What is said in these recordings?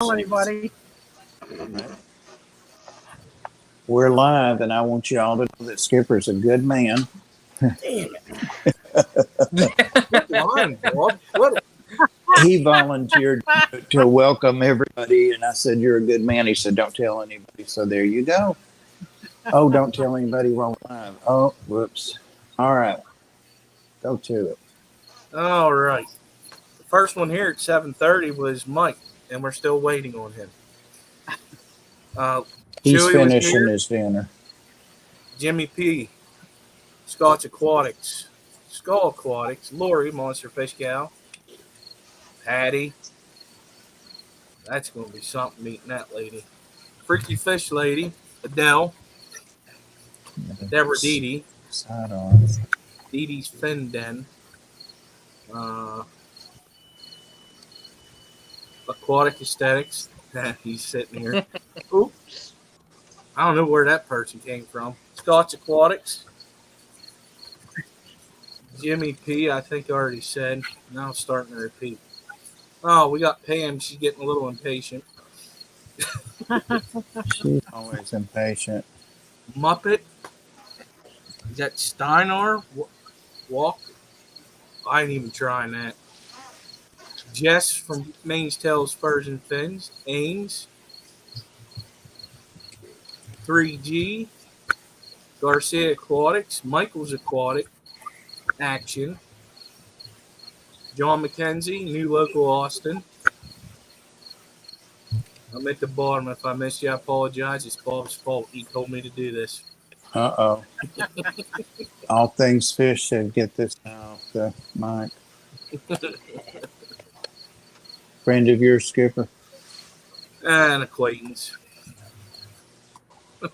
Anybody? We're live, and I want you all to know that Skipper's a good man. Damn it. Come on, Bob. What? He volunteered to welcome everybody, and I said, "You're a good man." He said, "Don't tell anybody." So there you go. Oh, don't tell anybody we're live. Oh, whoops. All right. Go to it. All right. The first one here at 7:30 was Mike, and we're still waiting on him. He's Chewy finishing his dinner. Jimmy P, Scotch Aquatics, Skull Aquatics, Lori, Monster Fish Gal, Patty. That's going to be something meeting that lady. Freaky Fish Lady, Adele, Deborah Dee Side on. Dee Dee's Fin Den, Aquatic Aesthetics. He's sitting here. Oops. I don't know where that person came from. Scotch Aquatics. Jimmy P, I think I already said. Now it's starting to repeat. Oh, we got Pam. She's getting a little impatient. She's always impatient. Muppet. Is that Steinar? Walk? I ain't even trying that. Jess from Maine's Tails, Spurs and Fins. Ames. 3G. Garcia Aquatics. Michael's Aquatic. Action. John McKenzie, New Local Austin. I'm at the bottom. If I missed you, I apologize. It's Bob's fault. He told me to do this. Uh-oh. All things fish should get this off the mic. Friend of yours, Skipper? An acquaintance. All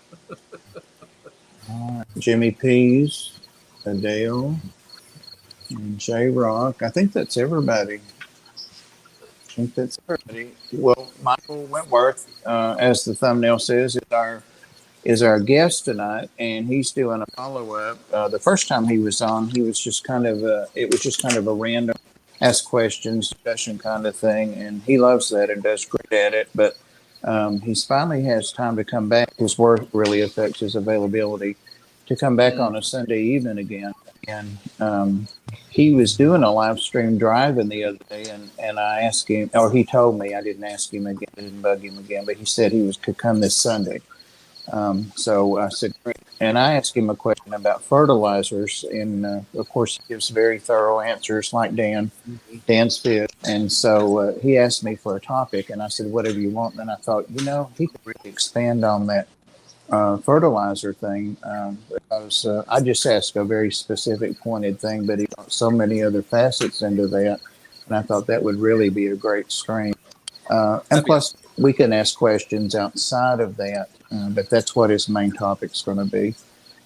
right. Jimmy P's, Adele, and J Rock. I think that's everybody. Well, Michael Wentworth, as the thumbnail says, is our guest tonight, and he's doing a follow-up. The first time he was on, he was just kind of a random ask questions, discussion kind of thing, and he loves that and does great at it. But he's finally has time to come back. His work really affects his availability to come back on a Sunday evening again. And he was doing a live stream driving the other day, and I asked him, or he told me, I didn't ask him again, didn't bug him again, but he said could come this Sunday. So I said, great. And I asked him a question about fertilizers, and of course he gives very thorough answers like Dan's Fish. And so he asked me for a topic, and I said, whatever you want. And I thought, he could really expand on that fertilizer thing, because I just asked a very specific pointed thing, but he got so many other facets into that, and I thought that would really be a great stream. And plus, we can ask questions outside of that, but that's what his main topic's going to be.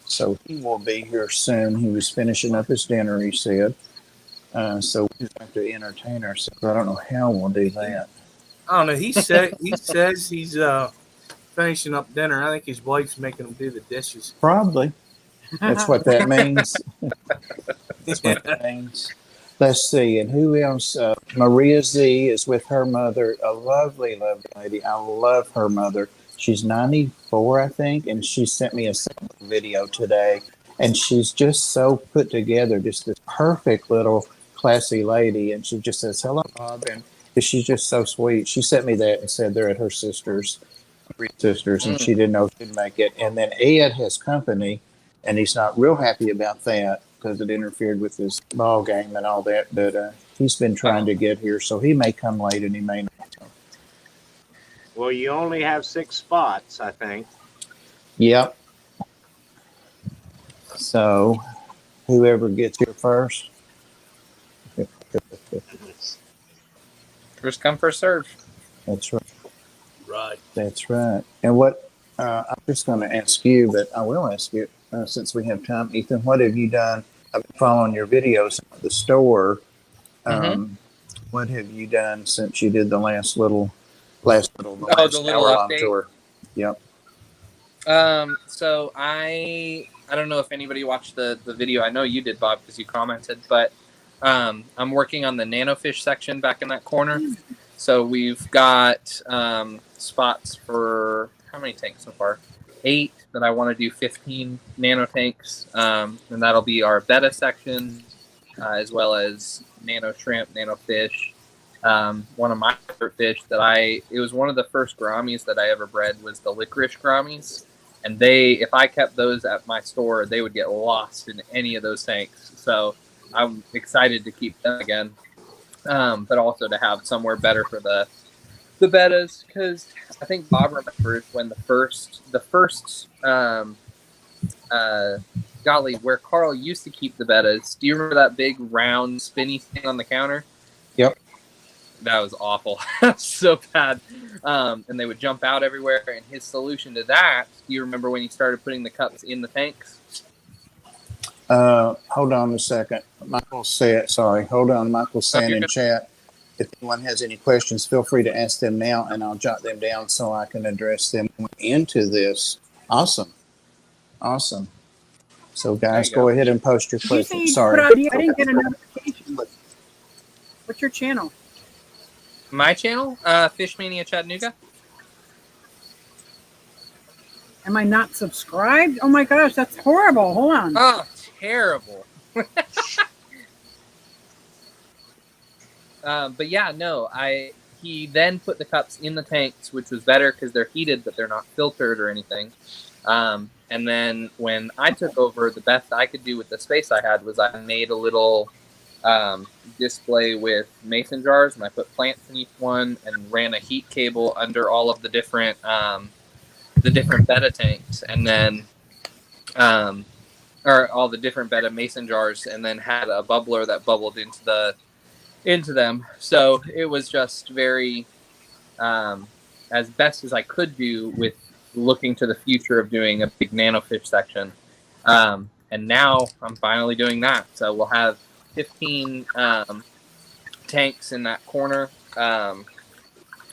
So he will be here soon. He was finishing up his dinner, he said. So we just have to entertain ourselves. I don't know how we'll do that. I don't know. He says he's finishing up dinner. I think his wife's making him do the dishes. Probably. That's what that means. That's what that means. Let's see. And who else? Maria Z is with her mother, a lovely, lovely lady. I love her mother. She's 94, I think, and she sent me a video today. And she's just so put together, just this perfect little classy lady. And she just says, hello, Bob. And she's just so sweet. She sent me that and said they're at her sister's. 3 sisters, and she didn't know she'd make it. And then Ed has company, and he's not real happy about that because it interfered with his ball game and all that. But he's been trying to get here, so he may come late and he may not. Well, you only have 6 spots, I think. Yep. So, whoever gets here first. First come, first serve. That's right. Right. That's right. And what I'm just going to ask you, but I will ask you since we have time, Ethan, what have you done? I've been following your videos at the store. What have you done since you did the last little update tour? Yep. So I don't know if anybody watched the video. I know you did, Bob, because you commented, but I'm working on the nanofish section back in that corner. So we've got spots for how many tanks so far? 8, but I want to do 15 nano tanks, and that'll be our betta section, as well as nano shrimp, nano fish. One of my favorite fish it was one of the first gouramis that I ever bred was the licorice gouramis, and if I kept those at my store, they would get lost in any of those tanks. So I'm excited to keep them again, but also to have somewhere better for the bettas, because I think Bob remembers when the first golly, where Carl used to keep the bettas. Do you remember that big round spinny thing on the counter? Yep. That was awful. So bad. And they would jump out everywhere. And his solution to that, do you remember when he started putting the cups in the tanks? Hold on a second. Michael said, sorry. Hold on. Michael's saying in chat, if anyone has any questions, feel free to ask them now, and I'll jot them down so I can address them into this. Awesome. So, guys, go ahead and post your questions. Sorry. I didn't get a notification. What's your channel? My channel? Fish Mania Chattanooga. Am I not subscribed? Oh my gosh, that's horrible. Hold on. Oh, terrible. But yeah, no, he then put the cups in the tanks, which was better because they're heated, but they're not filtered or anything. And then when I took over, the best I could do with the space I had was I made a little display with mason jars, and I put plants in each one and ran a heat cable under all of the different betta tanks, and then or all the different betta mason jars, and then had a bubbler that bubbled into them. So it was just very as best as I could do with looking to the future of doing a big nanofish section. And now I'm finally doing that. So we'll have 15 tanks in that corner, and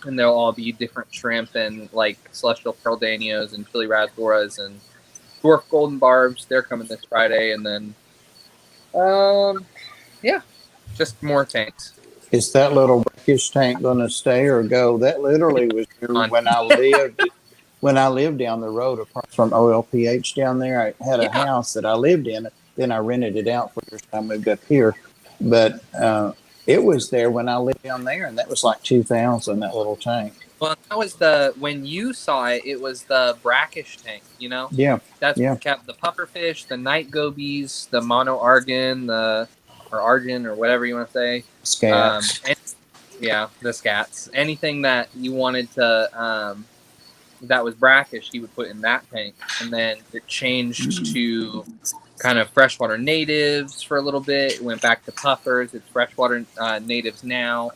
they'll all be different shrimp and like celestial pearl danios and chili rasboras and dwarf golden barbs. They're coming this Friday, and then yeah, just more tanks. Is that little brackish tank going to stay or go? That literally was here when I lived down the road across from OLPH down there. I had a house that I lived in. Then I rented it out for the first time I moved up here. But it was there when I lived down there, and that was like 2000, that little tank. Well, that was when you saw it, it was the brackish tank, you know? Yeah. That's what kept the pufferfish, the night gobies, the mono argon, or argin, or whatever you want to say. Scats. The scats. Anything that you wanted to, that was brackish, he would put in that tank. And then it changed to kind of freshwater natives for a little bit. It went back to puffers. It's freshwater natives now.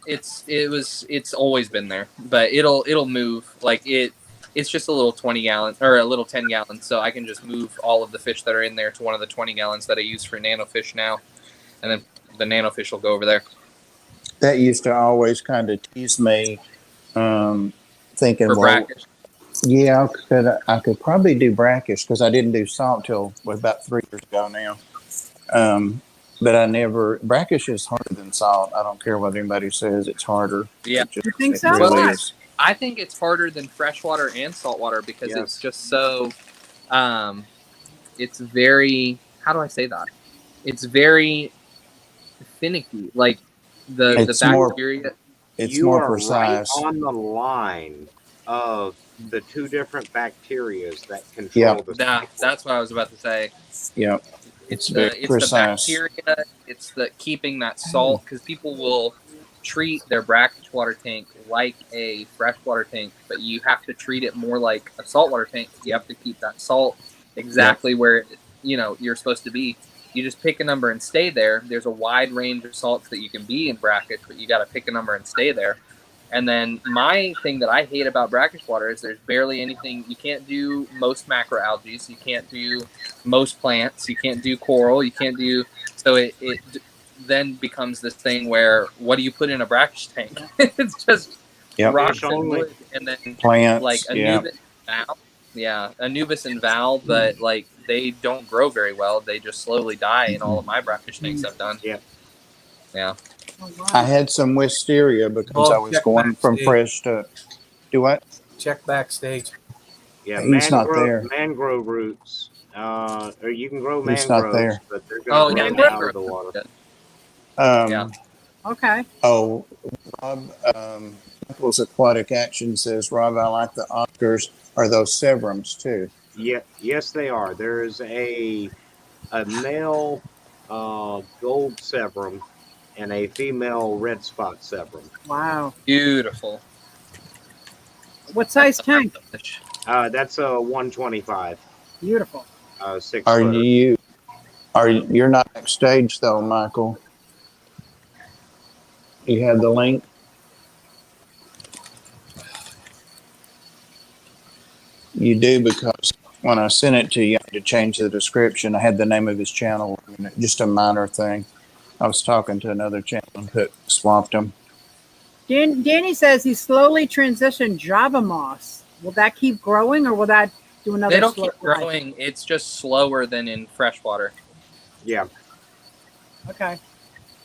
It's always been there, but it'll move. Like it's just a little 20 gallon or a little 10 gallon, so I can just move all of the fish that are in there to one of the 20 gallons that I use for nanofish now, and then the nanofish will go over there. That used to always kind of tease me, thinking, For brackish. Yeah, I could probably do brackish because I didn't do salt till about 3 years ago now. But I never. Brackish is harder than salt. I don't care what anybody says. It's harder. Yeah, you think so? Really is. I think it's harder than freshwater and saltwater because it's just so. It's very. How do I say that? It's very finicky. Like the bacteria. It's more precise. Right on the line of the two different bacterias that control the. That's what I was about to say. Yeah. It's very precise. The bacteria. It's the keeping that salt, because people will treat their brackish water tank like a freshwater tank, but you have to treat it more like a saltwater tank. You have to keep that salt exactly where you're supposed to be. You just pick a number and stay there. There's a wide range of salts that you can be in brackish, but you got to pick a number and stay there. And then my thing that I hate about brackish water is there's barely anything. You can't do most macroalgae. You can't do most plants. You can't do coral. You can't do. So it then becomes this thing where what do you put in a brackish tank? It's just rocks and wood, and then plants, like Anubis and Val. Yeah, Anubis and Val, but like they don't grow very well. They just slowly die in all of my brackish tanks I've done. Yeah. Yeah. Oh, wow. I had some wisteria because Bob, I was check going from backstage. fresh to do what? Check backstage. Yeah, He's not there. mangrove roots. Or you can grow He's not mangroves, there. but they're Oh, going to yeah, grow out of mangrove. the water. Yeah. Okay. Oh, Rob, Michael's Aquatic Action says, Rob, I like the Oscars. Are those Severums too? Yeah, yes, they are. There's a male gold severum and a female red spot severum. Wow. Beautiful. What size tank? That's a 125, Beautiful. 6 Are footer. you're not backstage though, Michael? You have the link? You do, because when I sent it to you, I had to change the description. I had the name of his channel, just a minor thing. I was talking to another channel and swapped them. Danny says he slowly transitioned Java moss. Will that keep growing, or will that do another? They don't slow keep growing. It's just slower than in freshwater. Yeah. Okay.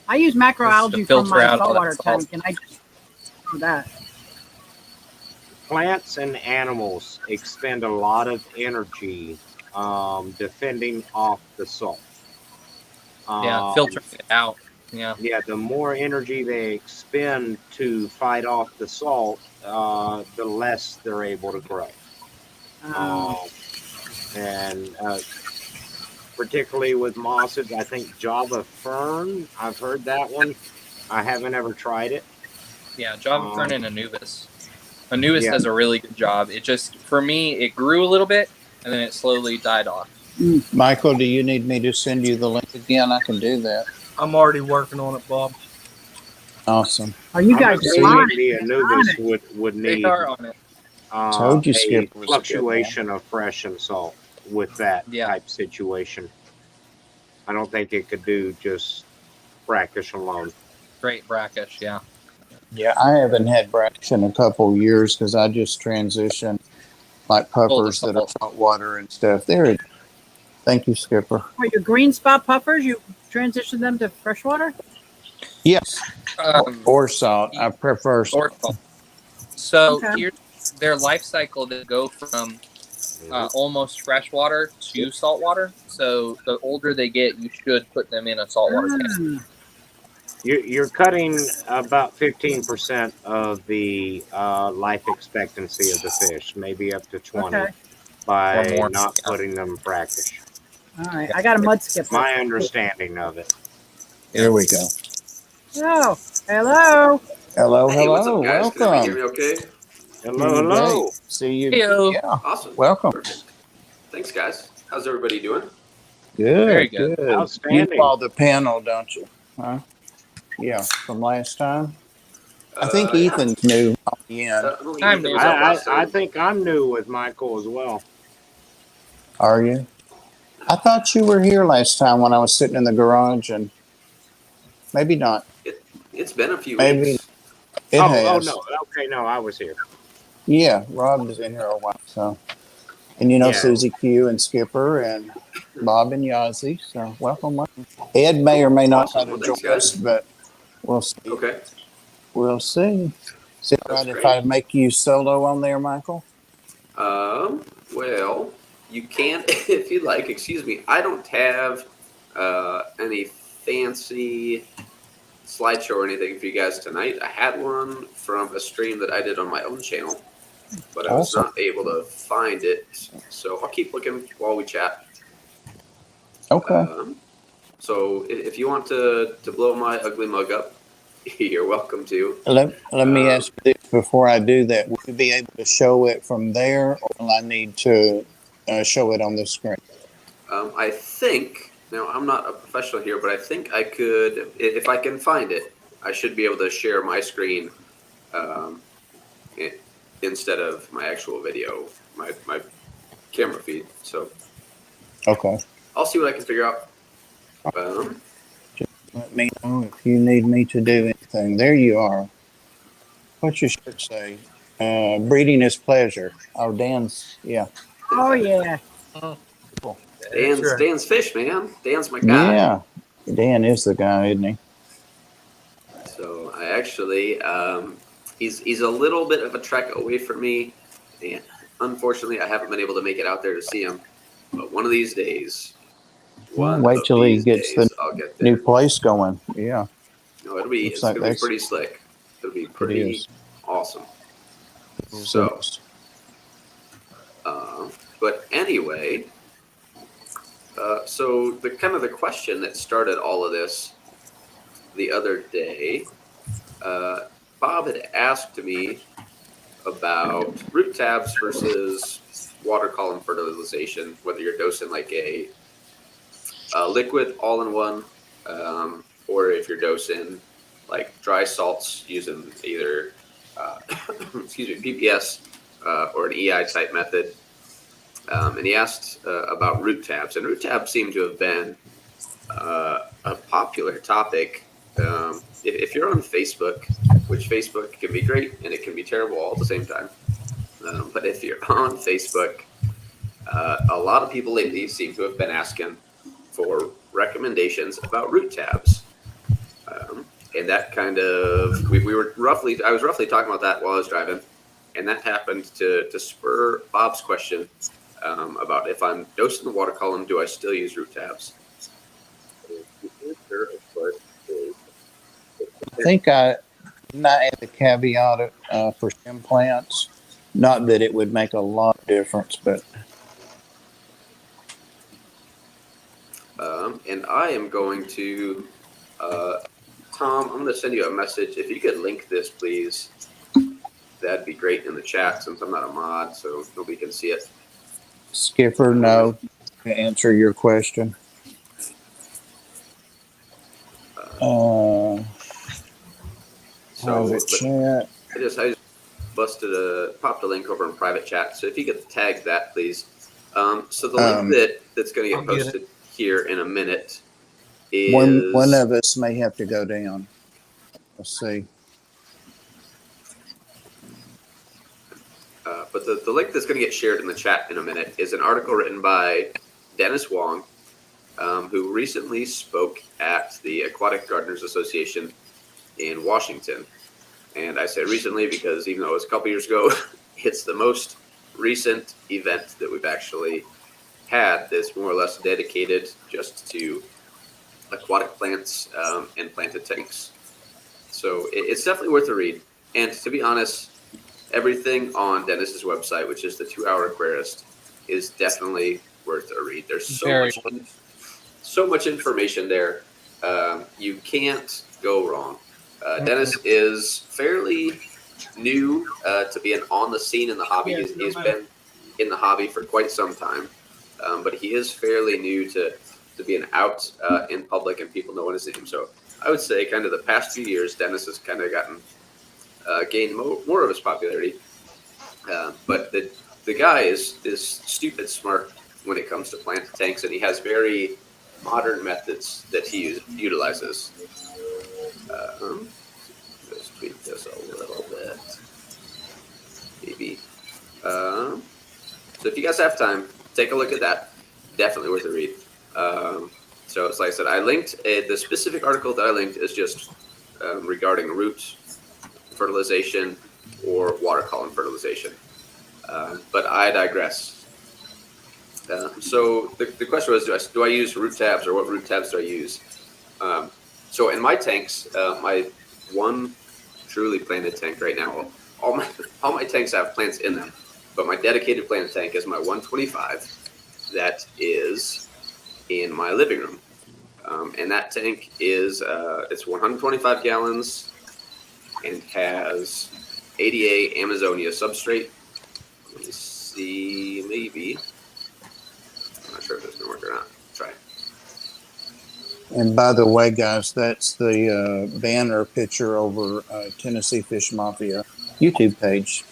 I use macroalgae from filter my out all that saltwater salt. tank, and I just do that. Plants and animals expend a lot of energy defending off the salt. Yeah, filtering it out. Yeah. Yeah, the more energy they expend to fight off the salt, the less they're able to grow. And particularly with mosses, I think Java fern, I've heard that one. I haven't ever tried it. Yeah, Java fern and Anubis. Anubis Yeah. does a really good job. It just, for me, it grew a little bit, and then it slowly died off. Michael, do you need me to send you the link again? I can do that. I'm already working on it, Bob. Awesome. Are you I'm guys assuming lying? the Anubis would They need are on it. Told you a Skipper was a good fluctuation of fresh and salt with that Yeah. type situation. I don't think it could do just brackish alone. Great brackish, yeah. Yeah, I haven't had brackish in a couple years because I just transitioned like puffers that are saltwater and stuff. There it is. Thank you, Skipper. Are your green spot puffers, you transition them to freshwater? Yes. Or salt. I prefer Or salt. salt. So Okay. here's their life cycle. They go from almost freshwater to saltwater. So the older they get, you should put them in a saltwater tank. You're cutting about 15% of the life expectancy of the fish, maybe up to 20, Okay. by Or more, not yeah. putting them brackish. All right. I got a mud skipper. My understanding of it. There we go. Oh, hello. Hello, Hey, what's hello. up, guys? Can everybody hear Welcome. me okay? Hello, hello. See you. Heyo. Yeah. Awesome. Welcome. Perfect. Thanks, guys. How's everybody doing? Good. Very good. You Outstanding. follow the panel, don't you? Huh? Yeah, from last time. I think Yeah. Ethan's new on the end. I believe I'm Ethan new. was out last I time. think I'm new with Michael as well. Are you? I thought you were here last time when I was sitting in the garage, and maybe not. It's been a few Maybe weeks. it Oh has. no. Okay, no, I was here. Yeah, Rob was in here a while. So, and you know Yeah. Susie Q and Skipper and Bob and Yazzie. So welcome. Ed may or may not Awesome. have Well, joined thanks, us, guys. but we'll see. Okay. We'll see. Is it That's right if great. I make you solo on there, Michael? Well, you can if you'd like. Excuse me. I don't have any fancy slideshow or anything for you guys tonight. I had one from a stream that I did on my own channel, but I was Awesome. not able to find it. So I'll keep looking while we chat. Okay. So if you want to blow my ugly mug up, you're welcome to. Let me ask you this before I do that. Will you be able to show it from there, or will I need to show it on the screen? I think, now I'm not a professional here, but I think I could, if I can find it, I should be able to share my screen instead of my actual video, my camera feed. So Okay. I'll see what I can figure out. Let me know if you need me to do anything. There you are. What's your shirt say? Breeding is pleasure. Oh, Dan's, yeah. Oh, yeah. Dan's fish, man. Dan's my guy. Yeah. Dan is the guy, isn't he? actually. He's a little bit of a trek away from me, and unfortunately, I haven't been able to make it out there to see him. But one of these days, Wait till he gets the I'll get there. new place going. Yeah. No, it's like gonna be pretty slick. It'll be pretty awesome. So, but anyway, so the question that started all of this the other day, Bob had asked me about root tabs versus water column fertilization, whether you're dosing like a liquid all-in-one, or if you're dosing like dry salts using either PPS or an EI type method. And he asked about root tabs, and root tabs seem to have been a popular topic. If you're on Facebook, which Facebook can be great and it can be terrible all at the same time, but if you're on Facebook, a lot of people lately seem to have been asking for recommendations about root tabs. And that kind of, I was roughly talking about that while I was driving, and that happened to spur Bob's question about if I'm dosing the water column, do I still use root tabs? The answer, of course, is I think I might add the caveat for stem plants. Not that it would make a lot of difference, but and I am going to, Tom, I'm going to send you a message. If you could link this, please, that'd be great in the chat since I'm not a mod, so nobody can see it. Skipper, no, to answer your question. Private chat. I just popped a link over in private chat. So if you could tag that, please. So the link that's going to get posted here in a minute is one of us may have to go down. Let's see. But the link that's going to get shared in the chat in a minute is an article written by Dennis Wong, who recently spoke at the Aquatic Gardeners Association in Washington. And I say recently because even though it was a couple years ago, it's the most recent event that we've actually had that's more or less dedicated just to aquatic plants and planted tanks. So it's definitely worth a read. And to be honest, everything on Dennis's website, which is the 2-Hour Aquarist, is definitely worth a read. There's so much information there. You can't go wrong. Dennis is fairly new to being on the scene in the hobby. He's been in the hobby for quite some time, but he is fairly new to being out in public and people knowing his name. So I would say kind of the past few years, Dennis has kind of gained more of his popularity. But the guy is stupid smart when it comes to plant tanks, and he has very modern methods that he utilizes. Let's tweak this a little bit, maybe. So if you guys have time, take a look at that. Definitely worth a read. So it's like I said, I linked the specific article that I linked is just regarding root fertilization or water column fertilization. But I digress. So the question was, do I use root tabs, or what root tabs do I use? So in my tanks, my one truly planted tank right now, all my tanks have plants in them, but my dedicated planted tank is my 125 that is in my living room. And that tank is, it's 125 gallons and has ADA Amazonia substrate. Let me see, maybe. I'm not sure if this is going to work or not. Try it. And by the way, guys, that's the banner picture over Tennessee Fish Mafia YouTube page.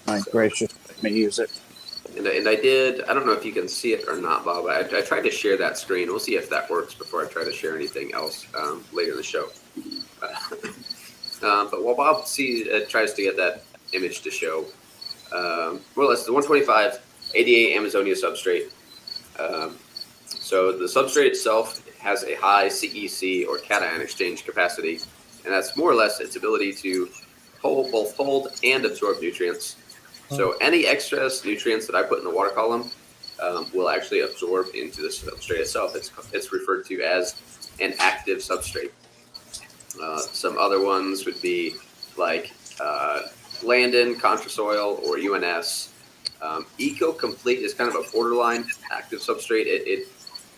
My gracious, let me use it. And I did, I don't know if you can see it or not, Bob. I tried to share that screen. We'll see if that works before I try to share anything else later in the show. But while Bob tries to get that image to show, more or less the 125 ADA Amazonia substrate. So the substrate itself has a high CEC or cation exchange capacity, and that's more or less its ability to both hold and absorb nutrients. So any excess nutrients that I put in the water column will actually absorb into the substrate itself. It's referred to as an active substrate. Some other ones would be like Landon, Contrasoil, or UNS. Eco Complete is kind of a borderline active substrate. It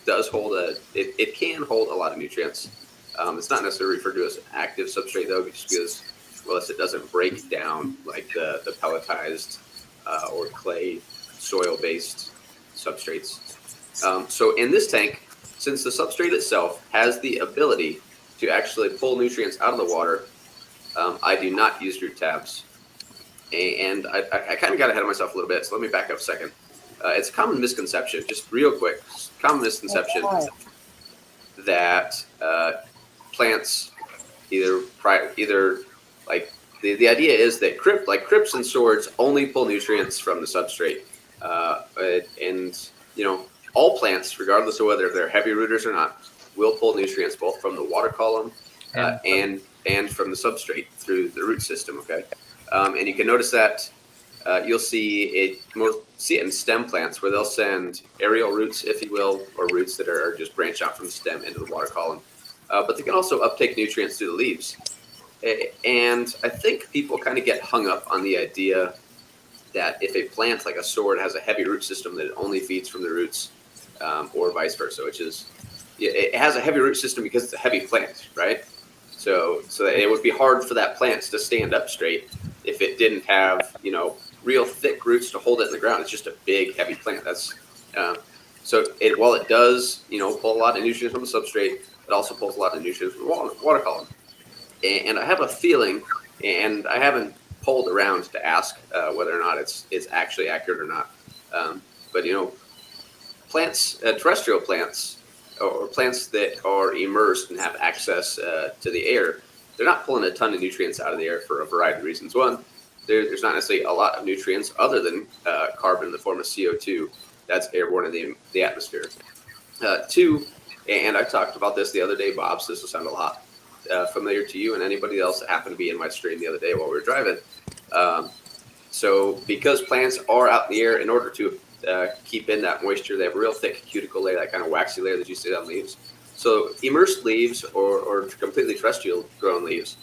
does hold it can hold a lot of nutrients. It's not necessarily referred to as active substrate though, just because, well, it doesn't break down like the pelletized or clay soil-based substrates. So in this tank, since the substrate itself has the ability to actually pull nutrients out of the water, I do not use root tabs. And I kind of got ahead of myself a little bit, so let me back up a second. It's a common misconception, just real quick, common misconception that plants either like the idea is that crypts and swords only pull nutrients from the substrate, and all plants, regardless of whether they're heavy rooters or not, will pull nutrients both from the water column and from the substrate through the root system. Okay, and you can notice that you'll see it in stem plants where they'll send aerial roots, if you will, or roots that are just branch out from the stem into the water column. But they can also uptake nutrients through the leaves. And I think people kind of get hung up on the idea that if a plant like a sword has a heavy root system, that it only feeds from the roots, or vice versa, which is it has a heavy root system because it's a heavy plant, right? So it would be hard for that plant to stand up straight if it didn't have real thick roots to hold it in the ground. It's just a big heavy plant. That's while it does pull a lot of nutrients from the substrate, it also pulls a lot of nutrients from the water column. And I have a feeling, and I haven't polled around to ask whether or not it's actually accurate or not. But plants, terrestrial plants, or plants that are immersed and have access to the air, they're not pulling a ton of nutrients out of the air for a variety of reasons. One, there's not necessarily a lot of nutrients other than carbon in the form of CO2 that's airborne in the atmosphere. Two, and I talked about this the other day, Bob, so this will sound a lot familiar to you and anybody else that happened to be in my stream the other day while we were driving. So because plants are out in the air, in order to keep in that moisture, they have a real thick cuticle layer, that kind of waxy layer that you see on leaves. So immersed leaves or completely terrestrial grown leaves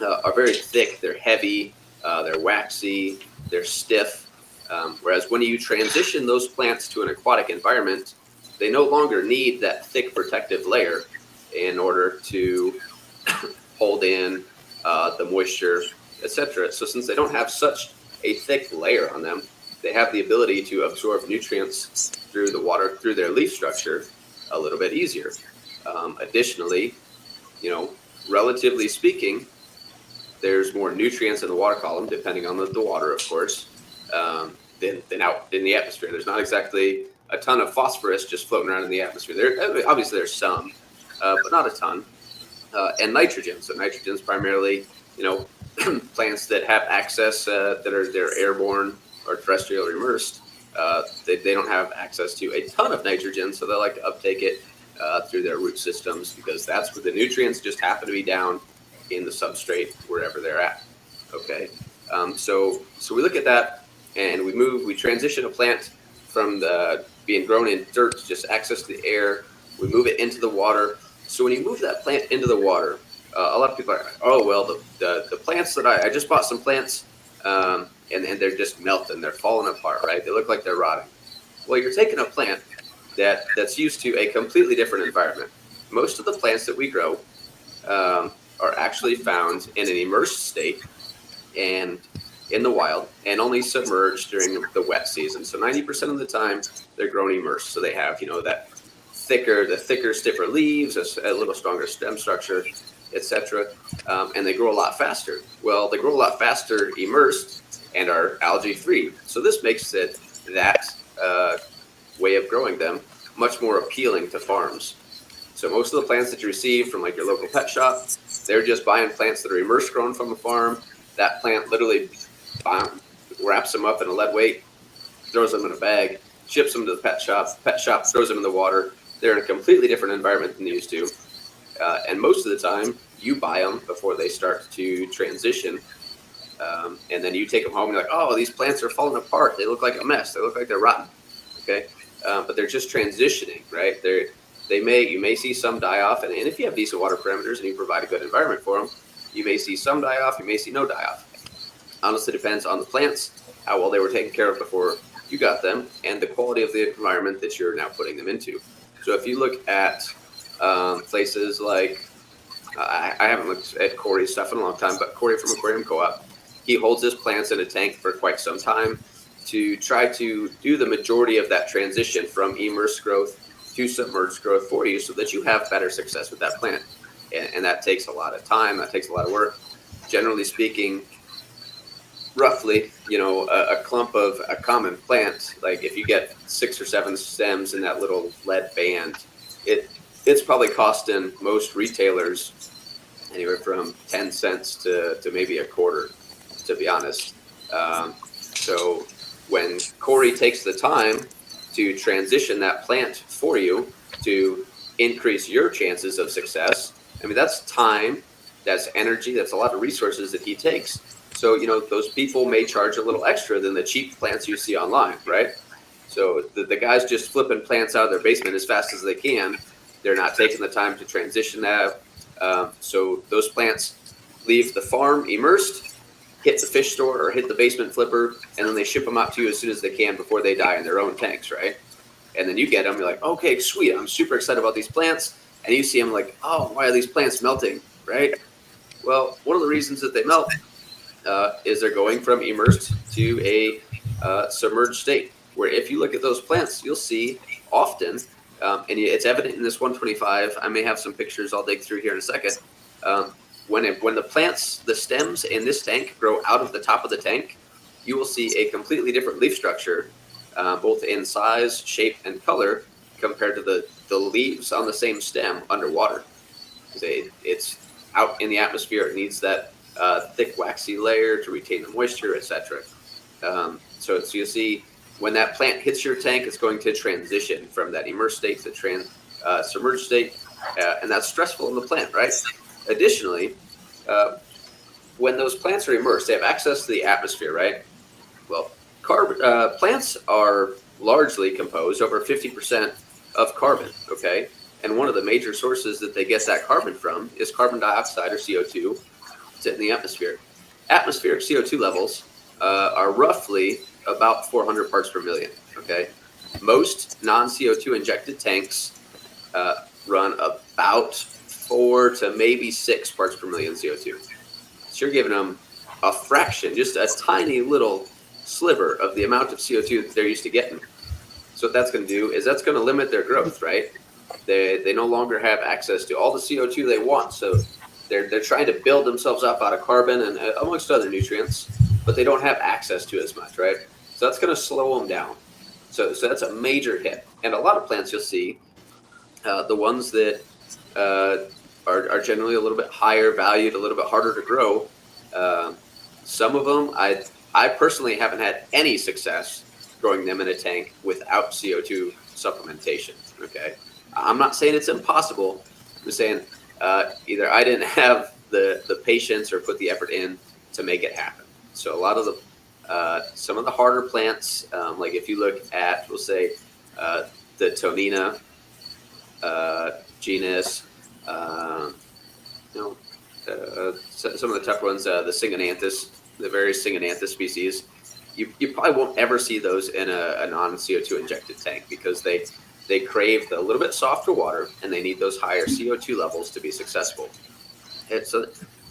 are very thick, they're heavy, they're waxy, they're stiff. Whereas when you transition those plants to an aquatic environment, they no longer need that thick protective layer in order to hold in the moisture, etc. So since they don't have such a thick layer on them, they have the ability to absorb nutrients through the water, through their leaf structure, a little bit easier. Additionally, relatively speaking, there's more nutrients in the water column, depending on the water, of course, than out in the atmosphere. There's not exactly a ton of phosphorus just floating around in the atmosphere. Obviously there's some, but not a ton. And nitrogen. So nitrogen is primarily, plants that have access they're airborne or terrestrial or immersed. They don't have access to a ton of nitrogen, so they like to uptake it through their root systems because that's where the nutrients just happen to be down in the substrate wherever they're at. Okay, so we look at that and we transition a plant from being grown in dirt to just access to the air. We move it into the water. So when you move that plant into the water, a lot of people are like, oh, well, the plants that I just bought some plants and they're just melting. They're falling apart, right? They look like they're rotting. Well, you're taking a plant that's used to a completely different environment. Most of the plants that we grow are actually found in an immersed state and in the wild and only submerged during the wet season. So 90% of the time they're grown immersed. So they have, that thicker, stiffer leaves, a little stronger stem structure, etc. And they grow a lot faster. Well, they grow a lot faster immersed and are algae-free. So this makes that way of growing them much more appealing to farms. So most of the plants that you receive from like your local pet shop, they're just buying plants that are immersed grown from a farm. That plant literally wraps them up in a lead weight, throws them in a bag, ships them to the pet shop throws them in the water. They're in a completely different environment than they used to. And most of the time, you buy them before they start to transition. And then you take them home and you're like, oh, these plants are falling apart. They look like a mess. They look like they're rotten. Okay. But they're just transitioning, right? You may see some die off. And if you have decent water parameters and you provide a good environment for them, you may see some die off. You may see no die off. Honestly, depends on the plants, how well they were taken care of before you got them, and the quality of the environment that you're now putting them into. So if you look at places like, I haven't looked at Corey's stuff in a long time, but Corey from Aquarium Co-op, he holds his plants in a tank for quite some time to try to do the majority of that transition from immersed growth to submerged growth for you so that you have better success with that plant. And that takes a lot of time. That takes a lot of work. Generally speaking, roughly, a clump of a common plant, like if you get 6 or 7 stems in that little lead band, it's probably costing most retailers anywhere from 10 cents to maybe a quarter, to be honest. So when Corey takes the time to transition that plant for you to increase your chances of success, I mean, that's time, that's energy, that's a lot of resources that he takes. So, those people may charge a little extra than the cheap plants you see online, right? So the guys just flipping plants out of their basement as fast as they can, they're not taking the time to transition that. So those plants leave the farm immersed, hit the fish store or hit the basement flipper, and then they ship them out to you as soon as they can before they die in their own tanks, right? And then you get them, you're like, okay, sweet, I'm super excited about these plants. And you see them like, oh, why are these plants melting, right? Well, one of the reasons that they melt is they're going from immersed to a submerged state, where if you look at those plants, you'll see often, and it's evident in this 125, I may have some pictures I'll dig through here in a second, when the stems in this tank grow out of the top of the tank, you will see a completely different leaf structure, both in size, shape, and color, compared to the leaves on the same stem underwater. It's out in the atmosphere. It needs that thick waxy layer to retain the moisture, etc. So you'll see when that plant hits your tank, it's going to transition from that immersed state to submerged state, and that's stressful in the plant, right? Additionally, when those plants are immersed, they have access to the atmosphere, right? Well, plants are largely composed, over 50%, of carbon, okay? And one of the major sources that they get that carbon from is carbon dioxide, or CO2, in the atmosphere. Atmospheric CO2 levels are roughly about 400 parts per million, okay? Most non-CO2 injected tanks run about 4 to maybe 6 parts per million CO2. So you're giving them a fraction, just a tiny little sliver of the amount of CO2 that they're used to getting. So what that's going to do is that's going to limit their growth, right? They no longer have access to all the CO2 they want, so they're trying to build themselves up out of carbon and amongst other nutrients, but they don't have access to as much, right? So that's going to slow them down. So that's a major hit. And a lot of plants you'll see, the ones that are generally a little bit higher valued, a little bit harder to grow, some of them, I personally haven't had any success growing them in a tank without CO2 supplementation, okay? I'm not saying it's impossible. I'm saying either I didn't have the patience or put the effort in to make it happen. So a lot of some of the harder plants, like if you look at, we'll say, the Tonina genus, some of the tough ones, the Syngonanthus, the various Syngonanthus species, you probably won't ever see those in a non-CO2 injected tank because they crave the little bit softer water and they need those higher CO2 levels to be successful. And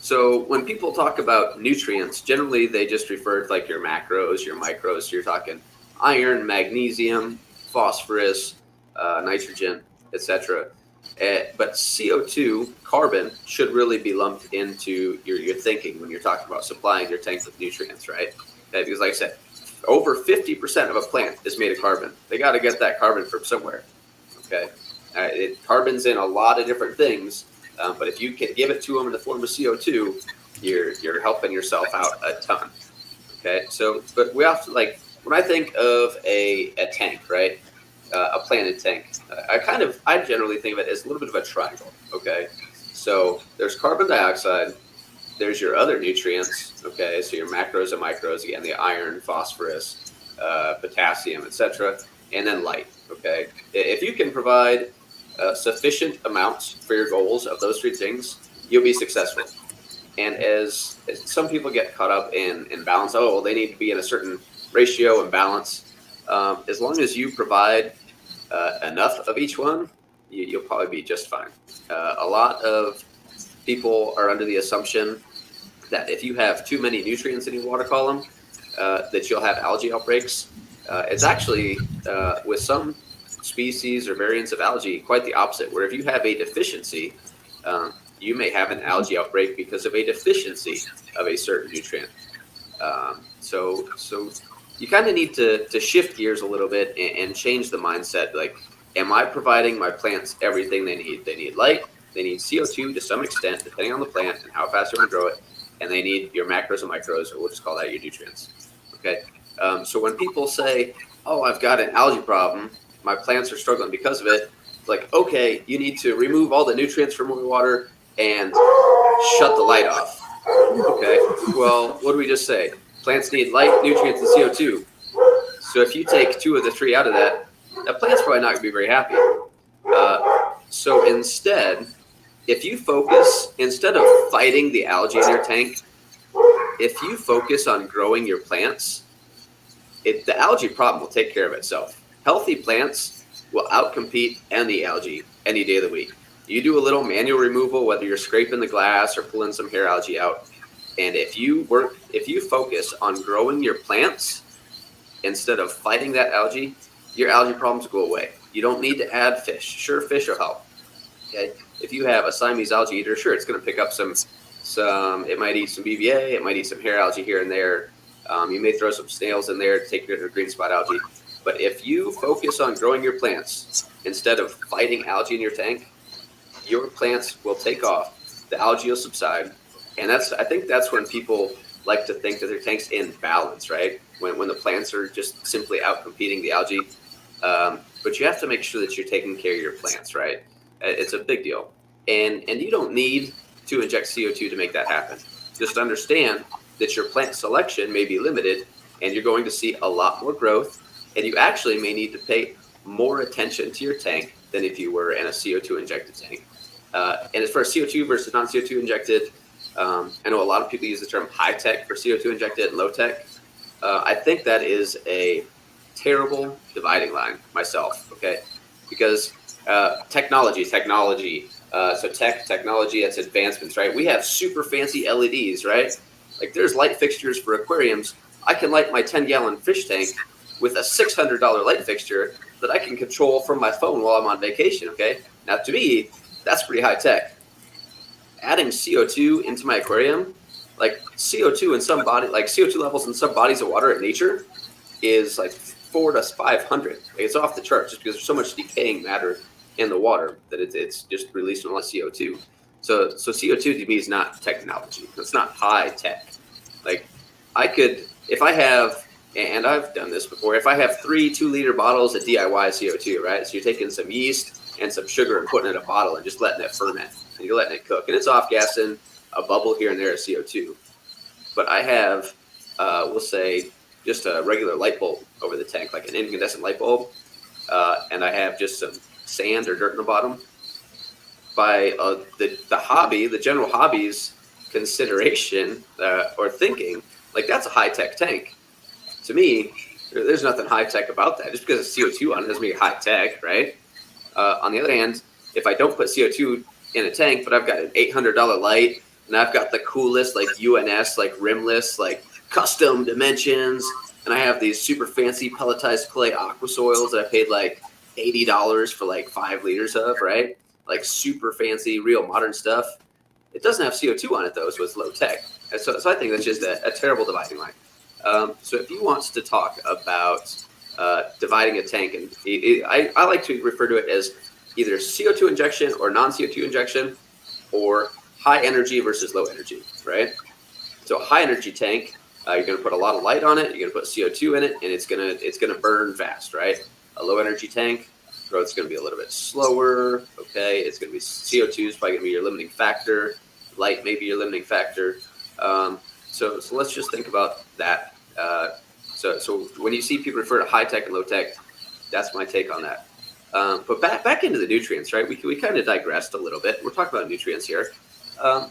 so when people talk about nutrients, generally they just refer to like your macros, your micros. So you're talking iron, magnesium, phosphorus, nitrogen, etc. But CO2, carbon, should really be lumped into your thinking when you're talking about supplying your tank with nutrients, right? Because like I said, over 50% of a plant is made of carbon. They got to get that carbon from somewhere, okay? Carbon's in a lot of different things, but if you can give it to them in the form of CO2, you're helping yourself out a ton, okay? So, but we have to, like, when I think of a tank, right, a planted tank, I generally think of it as a little bit of a triangle, okay? So there's carbon dioxide, there's your other nutrients, okay, so your macros and micros, again, the iron, phosphorus, potassium, etc., and then light, okay? If you can provide sufficient amounts for your goals of those three things, you'll be successful. And as some people get caught up in balance, oh, well, they need to be in a certain ratio and balance. As long as you provide enough of each one, you'll probably be just fine. A lot of people are under the assumption that if you have too many nutrients in your water column, that you'll have algae outbreaks. It's actually, with some species or variants of algae, quite the opposite, where if you have a deficiency, you may have an algae outbreak because of a deficiency of a certain nutrient. So you kind of need to shift gears a little bit and change the mindset. Like, am I providing my plants everything they need? They need light, they need CO2 to some extent, depending on the plant and how fast you want to grow it, and they need your macros and micros, or we'll just call that your nutrients. Okay. So when people say, oh, I've got an algae problem, my plants are struggling because of it, it's like, okay, you need to remove all the nutrients from your water and shut the light off. Okay, well, what do we just say? Plants need light, nutrients, and CO2. So if you take 2 of the 3 out of that, that plant's probably not going to be very happy. So instead, if you focus, instead of fighting the algae in your tank, if you focus on growing your plants, the algae problem will take care of itself. Healthy plants will outcompete any algae any day of the week. You do a little manual removal, whether you're scraping the glass or pulling some hair algae out, and if you focus on growing your plants instead of fighting that algae, your algae problems go away. You don't need to add fish. Sure, fish will help. Okay, if you have a Siamese algae eater, sure, it's going to pick up some. It might eat some BVA. It might eat some hair algae here and there. You may throw some snails in there to take rid of green spot algae. But if you focus on growing your plants instead of fighting algae in your tank, your plants will take off, the algae will subside, and I think that's when people like to think that their tank's in balance, right? When the plants are just simply outcompeting the algae. But you have to make sure that you're taking care of your plants, right? It's a big deal. And you don't need to inject CO2 to make that happen. Just understand that your plant selection may be limited, and you're going to see a lot more growth, and you actually may need to pay more attention to your tank than if you were in a CO2 injected tank. And as far as CO2 versus non-CO2 injected, I know a lot of people use the term high tech for CO2 injected and low tech. I think that is a terrible dividing line myself, okay? Because technology. So technology, that's advancements, right? We have super fancy LEDs, right? Like there's light fixtures for aquariums. I can light my 10-gallon fish tank with a $600 light fixture that I can control from my phone while I'm on vacation, okay? Now, to me, that's pretty high tech. Adding CO2 into my aquarium, like CO2 in some body, like CO2 levels in some bodies of water in nature is like 400 to 500. Like it's off the charts just because there's so much decaying matter in the water that it's just releasing a lot of CO2. So CO2 to me is not technology. It's not high tech. Like I could, if I have, and I've done this before, if I have 3 2-liter bottles of DIY CO2, right? So you're taking some yeast and some sugar and putting it in a bottle and just letting it ferment. And you're letting it cook. And it's off-gassing a bubble here and there of CO2. But I have, we'll say, just a regular light bulb over the tank, like an incandescent light bulb. And I have just some sand or dirt in the bottom. By the general hobby's consideration or thinking, like that's a high-tech tank. To me, there's nothing high-tech about that. Just because it's CO2 on it doesn't make it high-tech, right? On the other hand, if I don't put CO2 in a tank, but I've got an $800 light, and I've got the coolest, like UNS, like rimless, like custom dimensions, and I have these super fancy pelletized clay aqua soils that I paid like $80 for like 5 liters of, right? Like super fancy, real modern stuff. It doesn't have CO2 on it though, so it's low tech. And so I think that's just a terrible dividing line. So if you want to talk about dividing a tank, and I like to refer to it as either CO2 injection or non-CO2 injection, or high energy versus low energy, right? So a high energy tank, you're going to put a lot of light on it, you're going to put CO2 in it, and it's going to burn fast, right? A low energy tank, growth is going to be a little bit slower. Okay, it's going to be CO2 is probably going to be your limiting factor. Light may be your limiting factor. So let's just think about that. So when you see people refer to high tech and low tech, that's my take on that. But back into the nutrients, right? We kind of digressed a little bit. We're talking about nutrients here.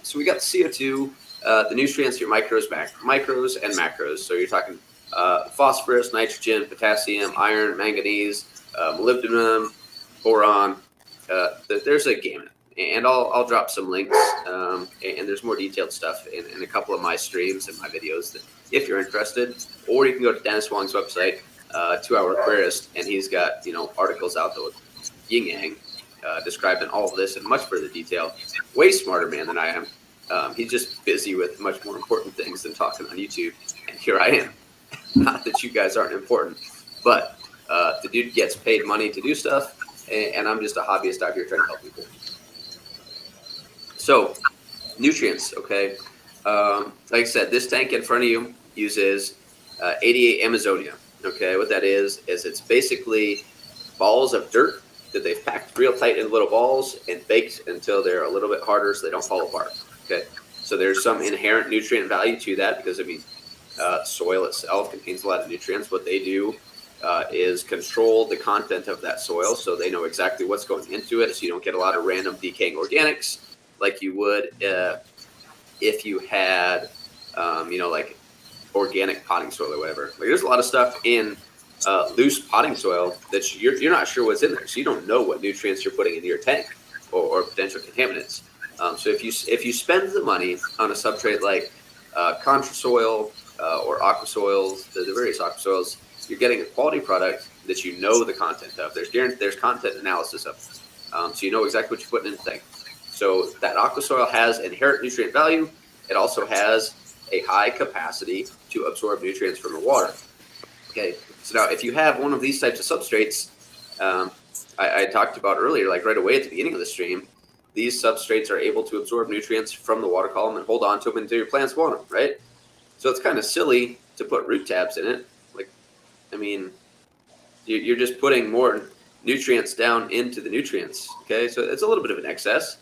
So we got CO2, the nutrients, your micros and macros. So you're talking phosphorus, nitrogen, potassium, iron, manganese, molybdenum, boron. There's a gamut. And I'll drop some links, and there's more detailed stuff in a couple of my streams and my videos that if you're interested. Or you can go to Dennis Wong's website, 2 Hour Aquarist, and he's got articles out there with yin yang describing all of this in much further detail. Way smarter man than I am. He's just busy with much more important things than talking on YouTube, and here I am. Not that you guys aren't important, but the dude gets paid money to do stuff, and I'm just a hobbyist out here trying to help people. So, nutrients, okay? Like I said, this tank in front of you uses 88 Amazonia, okay? What that is it's basically balls of dirt that they've packed real tight in little balls and baked until they're a little bit harder so they don't fall apart, okay? So there's some inherent nutrient value to that because, soil itself contains a lot of nutrients. What they do is control the content of that soil so they know exactly what's going into it so you don't get a lot of random decaying organics like you would if you had, like organic potting soil or whatever. Like there's a lot of stuff in loose potting soil that you're not sure what's in there, so you don't know what nutrients you're putting into your tank or potential contaminants. So if you spend the money on a substrate like contra soil or aqua soils, the various aqua soils, you're getting a quality product that you know the content of. There's content analysis of it, so you know exactly what you're putting in the tank. So that aqua soil has inherent nutrient value. It also has a high capacity to absorb nutrients from the water. Okay, so now if you have one of these types of substrates, I talked about earlier, like right away at the beginning of the stream, these substrates are able to absorb nutrients from the water column and hold on to them until your plants want them, right? So it's kind of silly to put root tabs in it. You're just putting more nutrients down into the nutrients, okay? So it's a little bit of an excess.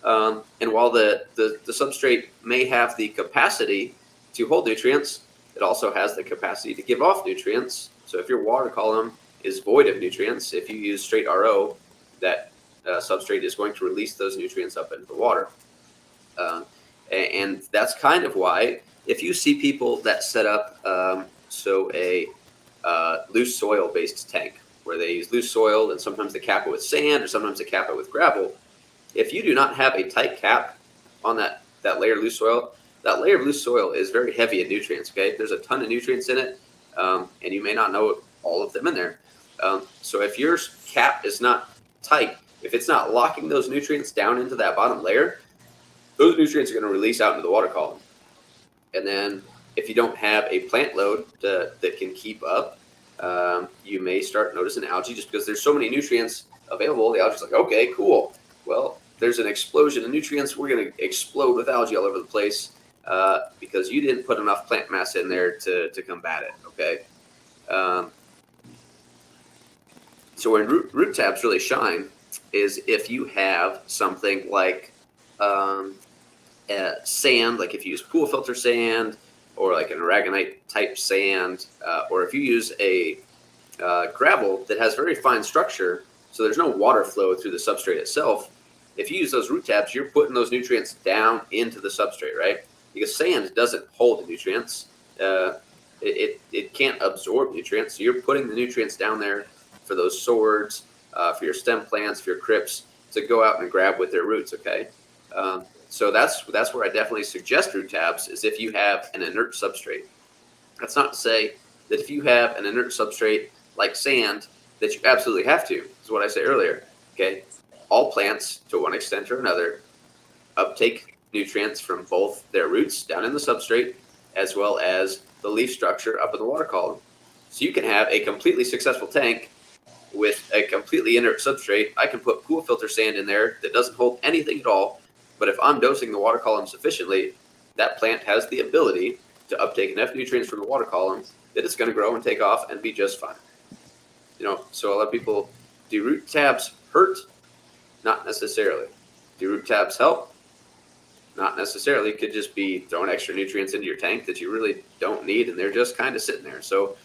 And while the substrate may have the capacity to hold nutrients, it also has the capacity to give off nutrients. So if your water column is void of nutrients, if you use straight RO, that substrate is going to release those nutrients up into the water. And that's kind of why if you see people that set up a loose soil based tank where they use loose soil and sometimes they cap it with sand or sometimes they cap it with gravel, if you do not have a tight cap on that layer of loose soil, that layer of loose soil is very heavy in nutrients, okay? There's a ton of nutrients in it, and you may not know all of them in there. So if your cap is not tight, if it's not locking those nutrients down into that bottom layer, those nutrients are going to release out into the water column. And then if you don't have a plant load that can keep up, you may start noticing algae just because there's so many nutrients available. The algae's like, okay, cool. Well, there's an explosion of nutrients. We're going to explode with algae all over the place because you didn't put enough plant mass in there to combat it, okay? So when root tabs really shine is if you have something like sand, like if you use pool filter sand or like an aragonite type sand, or if you use a gravel that has very fine structure, so there's no water flow through the substrate itself. If you use those root tabs, you're putting those nutrients down into the substrate, right? Because sand doesn't hold the nutrients. It can't absorb nutrients. So you're putting the nutrients down there for those swords, for your stem plants, for your crypts to go out and grab with their roots, okay? So that's where I definitely suggest root tabs is if you have an inert substrate. That's not to say that if you have an inert substrate like sand that you absolutely have to, is what I said earlier, okay? All plants, to one extent or another, uptake nutrients from both their roots down in the substrate as well as the leaf structure up in the water column. So you can have a completely successful tank with a completely inert substrate. I can put pool filter sand in there that doesn't hold anything at all, but if I'm dosing the water column sufficiently, that plant has the ability to uptake enough nutrients from the water column that it's going to grow and take off and be just fine. So a lot of people Do root tabs hurt? Not necessarily. Do root tabs help? Not necessarily. It could just be throwing extra nutrients into your tank that you really don't need, and they're just kind of sitting there. So,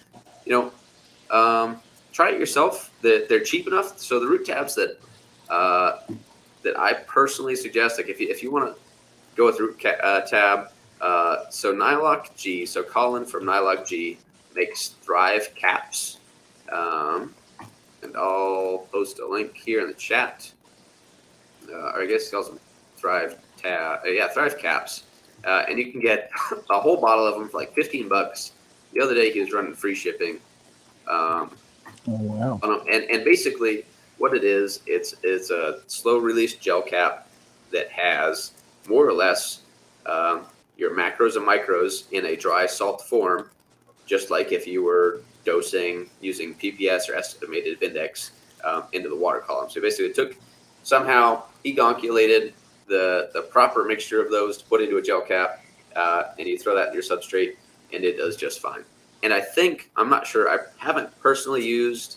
try it yourself. They're cheap enough. So the root tabs that I personally suggest, like if you want to go with root tab, so Nylock G. So Colin from Nylock G makes Thrive caps, and I'll post a link here in the chat. Or I guess he calls them Thrive tab. Thrive caps, and you can get a whole bottle of them for like $15. The other day he was running free shipping. Oh, wow. And basically what it is, it's a slow release gel cap that has more or less your macros and micros in a dry salt form, just like if you were dosing using PPS or estimated index into the water column. So basically somehow egonculated the proper mixture of those to put into a gel cap, and you throw that in your substrate, and it does just fine. And I think, I'm not sure, I haven't personally used,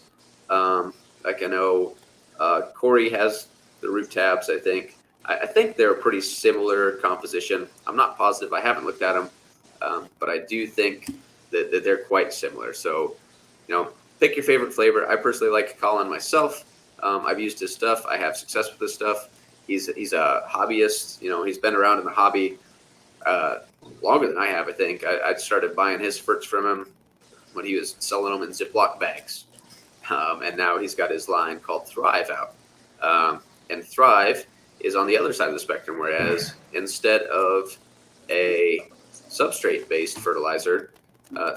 like I know Corey has the root tabs, I think. I think they're a pretty similar composition. I'm not positive. I haven't looked at them, but I do think that they're quite similar. So, pick your favorite flavor. I personally like Colin myself. I've used his stuff. I have success with his stuff. He's a hobbyist. He's been around in the hobby longer than I have, I think. I started buying his ferts from him when he was selling them in Ziploc bags. And now he's got his line called Thrive out. And Thrive is on the other side of the spectrum, whereas instead of a substrate-based fertilizer,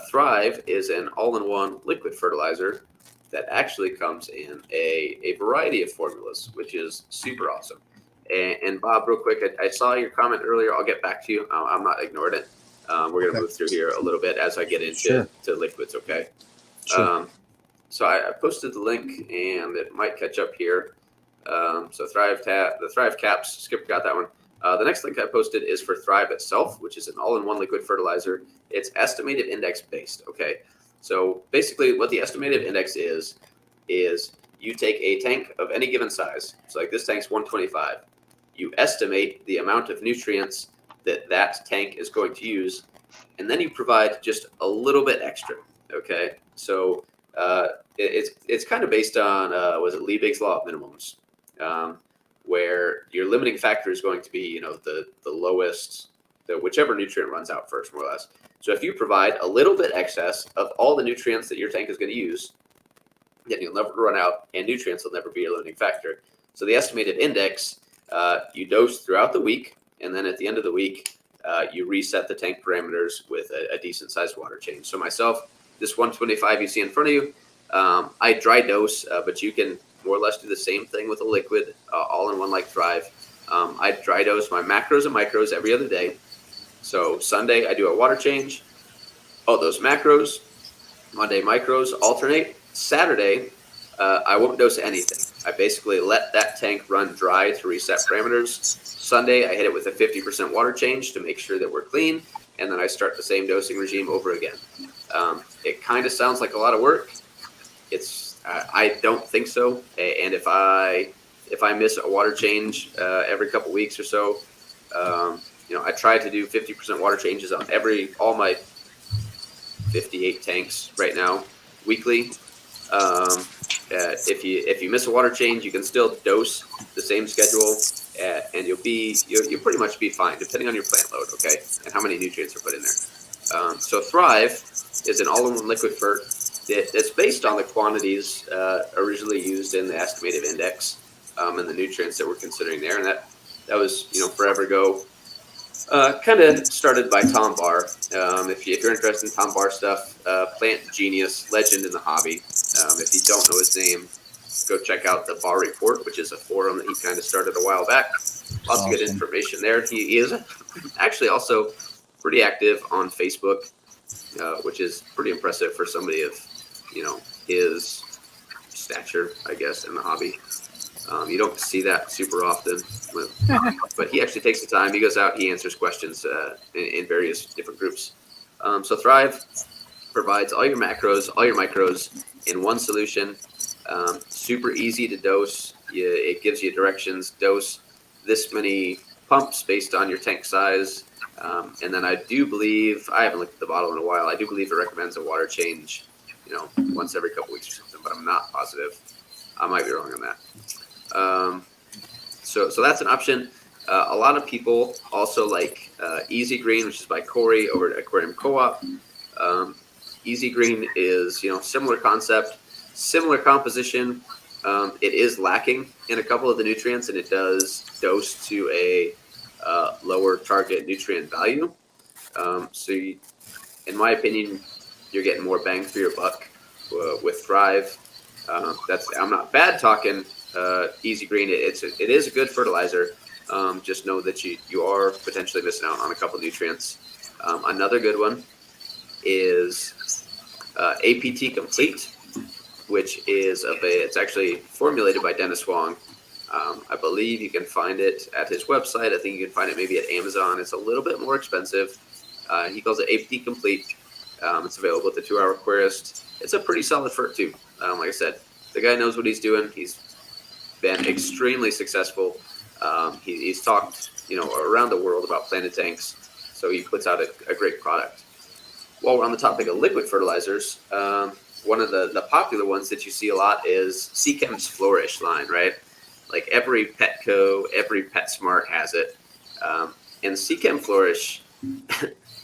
Thrive is an all-in-one liquid fertilizer that actually comes in a variety of formulas, which is super awesome. And Bob, real quick, I saw your comment earlier. I'll get back to you. I'm not ignoring it. We're going to move through here a little bit as I get into to liquids, okay? Sure. So I posted the link, and it might catch up here. So the Thrive caps, Skipper got that one. The next link I posted is for Thrive itself, which is an all-in-one liquid fertilizer. It's estimated index based, okay? So basically what the estimated index is you take a tank of any given size. So like this tank's 125. You estimate the amount of nutrients that tank is going to use, and then you provide just a little bit extra, okay? So it's kind of based on, was it Liebig's Law of Minimums, where your limiting factor is going to be, the lowest, whichever nutrient runs out first, more or less. So if you provide a little bit excess of all the nutrients that your tank is going to use, then you'll never run out, and nutrients will never be a limiting factor. So the estimated index, you dose throughout the week, and then at the end of the week, you reset the tank parameters with a decent sized water change. So myself, this 125 you see in front of you, I dry dose, but you can more or less do the same thing with a liquid, all in one like Thrive. I dry dose my macros and micros every other day. So Sunday I do a water change. Oh, those macros, Monday micros alternate. Saturday, I won't dose anything. I basically let that tank run dry to reset parameters. Sunday, I hit it with a 50% water change to make sure that we're clean, and then I start the same dosing regime over again. It kind of sounds like a lot of work. I don't think so. And if I miss a water change every couple weeks or so, I try to do 50% water changes on all my 58 tanks right now weekly. If you miss a water change, you can still dose the same schedule, and you'll pretty much be fine depending on your plant load, okay, and how many nutrients are put in there. So Thrive is an all-in-one liquid fert that's based on the quantities originally used in the estimated index and the nutrients that we're considering there, and that was forever ago. Kind of started by Tom Barr. If you're interested in Tom Barr stuff, plant genius, legend in the hobby. If you don't know his name, go check out the Barr Report, which is a forum that he kind of started a while back. Lots of good information there. He is actually also pretty active on Facebook, which is pretty impressive for somebody of his stature, I guess, in the hobby. You don't see that super often, but he actually takes the time. He goes out, he answers questions in various different groups. So Thrive provides all your macros, all your micros in one solution. Super easy to dose. It gives you directions. Dose this many pumps based on your tank size. And then I do believe, I haven't looked at the bottle in a while, I do believe it recommends a water change, once every couple weeks or something, but I'm not positive. I might be wrong on that. So that's an option. A lot of people also like Easy Green, which is by Corey over at Aquarium Co-op. Easy Green is, similar concept, similar composition. It is lacking in a couple of the nutrients, and it does dose to a lower target nutrient value. In my opinion, you're getting more bang for your buck with Thrive. I'm not bad talking Easy Green. It is a good fertilizer. Just know that you are potentially missing out on a couple nutrients. Another good one is APT Complete, which is it's actually formulated by Dennis Wong. I believe you can find it at his website. I think you can find it maybe at Amazon. It's a little bit more expensive. He calls it APT Complete. It's available at the 2 Hour Aquarist. It's a pretty solid fert too. Like I said, the guy knows what he's doing. He's been extremely successful. He's talked, around the world about planted tanks. So he puts out a great product. While we're on the topic of liquid fertilizers, one of the popular ones that you see a lot is Seachem's Flourish line, right? Like every Petco, every PetSmart has it. And Seachem Flourish,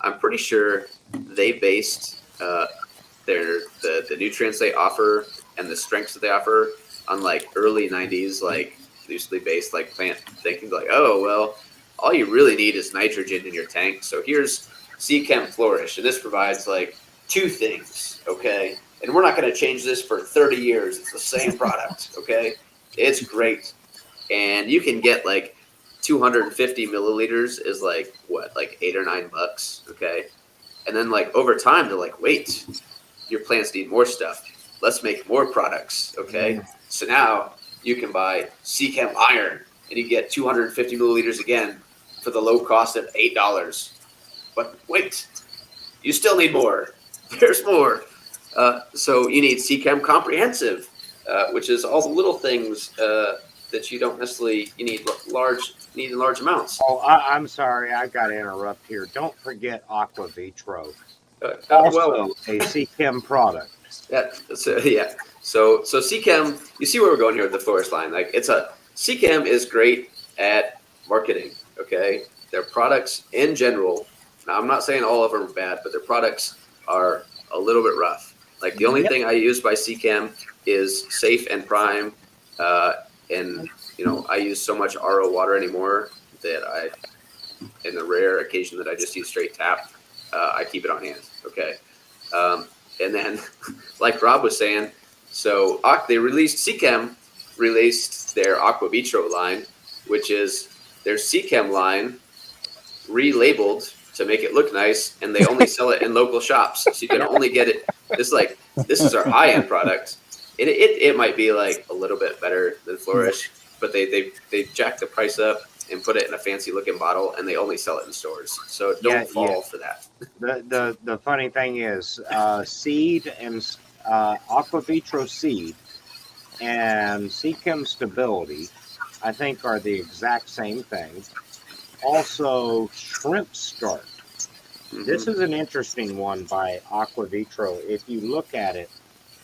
I'm pretty sure they based the nutrients they offer and the strengths that they offer on like early 90s, like loosely based like plant thinking, like, oh, well, all you really need is nitrogen in your tank. So here's Seachem Flourish, and this provides like 2 things, okay? And we're not going to change this for 30 years. It's the same product, okay? It's great. And you can get like 250 milliliters is like what, like $8 or $9, okay? And then like over time, they're like, wait, your plants need more stuff. Let's make more products, okay? So now you can buy Seachem Iron, and you get 250 milliliters again for the low cost of $8. But wait, you still need more. There's more. So you need Seachem Comprehensive, which is all the little things that you don't necessarily need in large amounts. Oh, I'm sorry, I got to interrupt here. Don't forget Aqua Vitro, Well, a Seachem product. Yeah. So Seachem, you see where we're going here with the Flourish line. Like Seachem is great at marketing. Okay, their products in general. Now I'm not saying all of them are bad, but their products are a little bit rough. Like the only thing I use by Seachem is Safe and Prime, and I use so much RO water anymore that in the rare occasion that I just use straight tap, I keep it on hand. Okay, and then like Rob was saying, so Seachem released their Aqua Vitro line, which is their Seachem line relabeled to make it look nice, and they only sell it in local shops, so you can only get it. This is our high-end product. It might be like a little bit better than Flourish, but they jacked the price up and put it in a fancy looking bottle, and they only sell it in stores. So don't fall for that. The funny thing is, Seed and Aqua Vitro Seed and Seachem Stability, I think, are the exact same thing. Also, Shrimp Start. Mm-hmm. This is an interesting one by Aqua Vitro. If you look at it,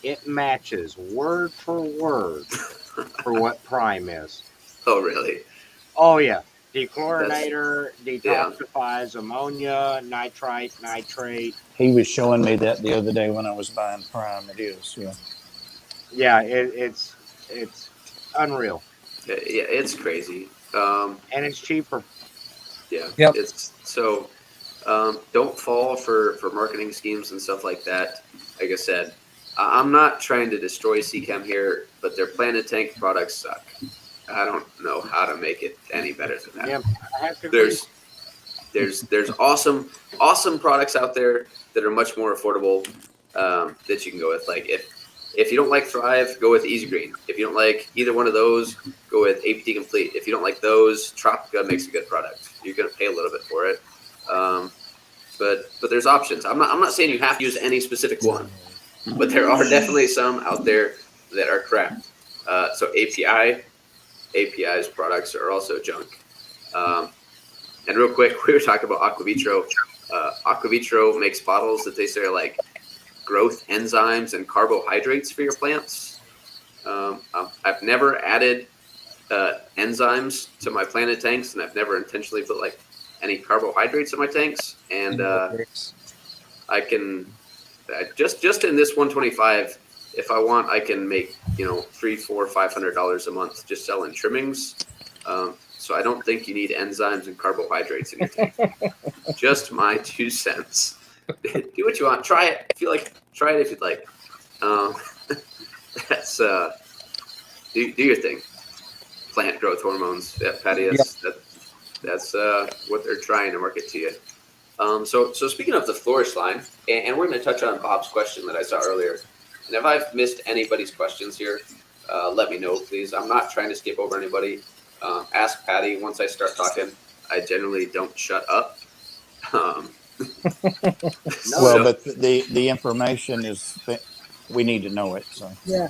it matches word for word for what Prime is. Oh, really? Oh, yeah. Dechlorinator, detoxifies ammonia, nitrite, nitrate. He was showing me that the other day when I was buying Prime. It is, yeah. Yeah, it's unreal. Yeah, it's crazy. And it's cheaper. Yeah. Yep. It's so don't fall for marketing schemes and stuff like that. Like I said, I'm not trying to destroy Seachem here, but their planted tank products suck. I don't know how to make it any better than that. Yeah, I have to there's awesome products out there that are much more affordable that you can go with. Like if you don't like Thrive, go with Easy Green. If you don't like either one of those, go with APT Complete. If you don't like those, Tropica makes a good product. You're going to pay a little bit for it, but there's options. I'm not saying you have to use any specific one, but there are definitely some out there that are crap. So API's products are also junk. And real quick, we were talking about Aquavitro. Aquavitro makes bottles that they say are like growth enzymes and carbohydrates for your plants. I've never added enzymes to my planted tanks, and I've never intentionally put like any carbohydrates in my tanks. And I can just in this 125, if I want, I can make $300, $400, $500 a month just selling trimmings. So I don't think you need enzymes and carbohydrates in your tank. Just my 2 cents. Do what you want. Try it if you like. Try it if you'd like. That's do your thing. Plant growth hormones. Yeah, Patty. That's what they're trying to market to you. So speaking of the Flourish line, and we're going to touch on Bob's question that I saw earlier. And if I've missed anybody's questions here, let me know, please. I'm not trying to skip over anybody. Ask Patty. Once I start talking, I generally don't shut up. But the information is, we need to know it. So Yeah.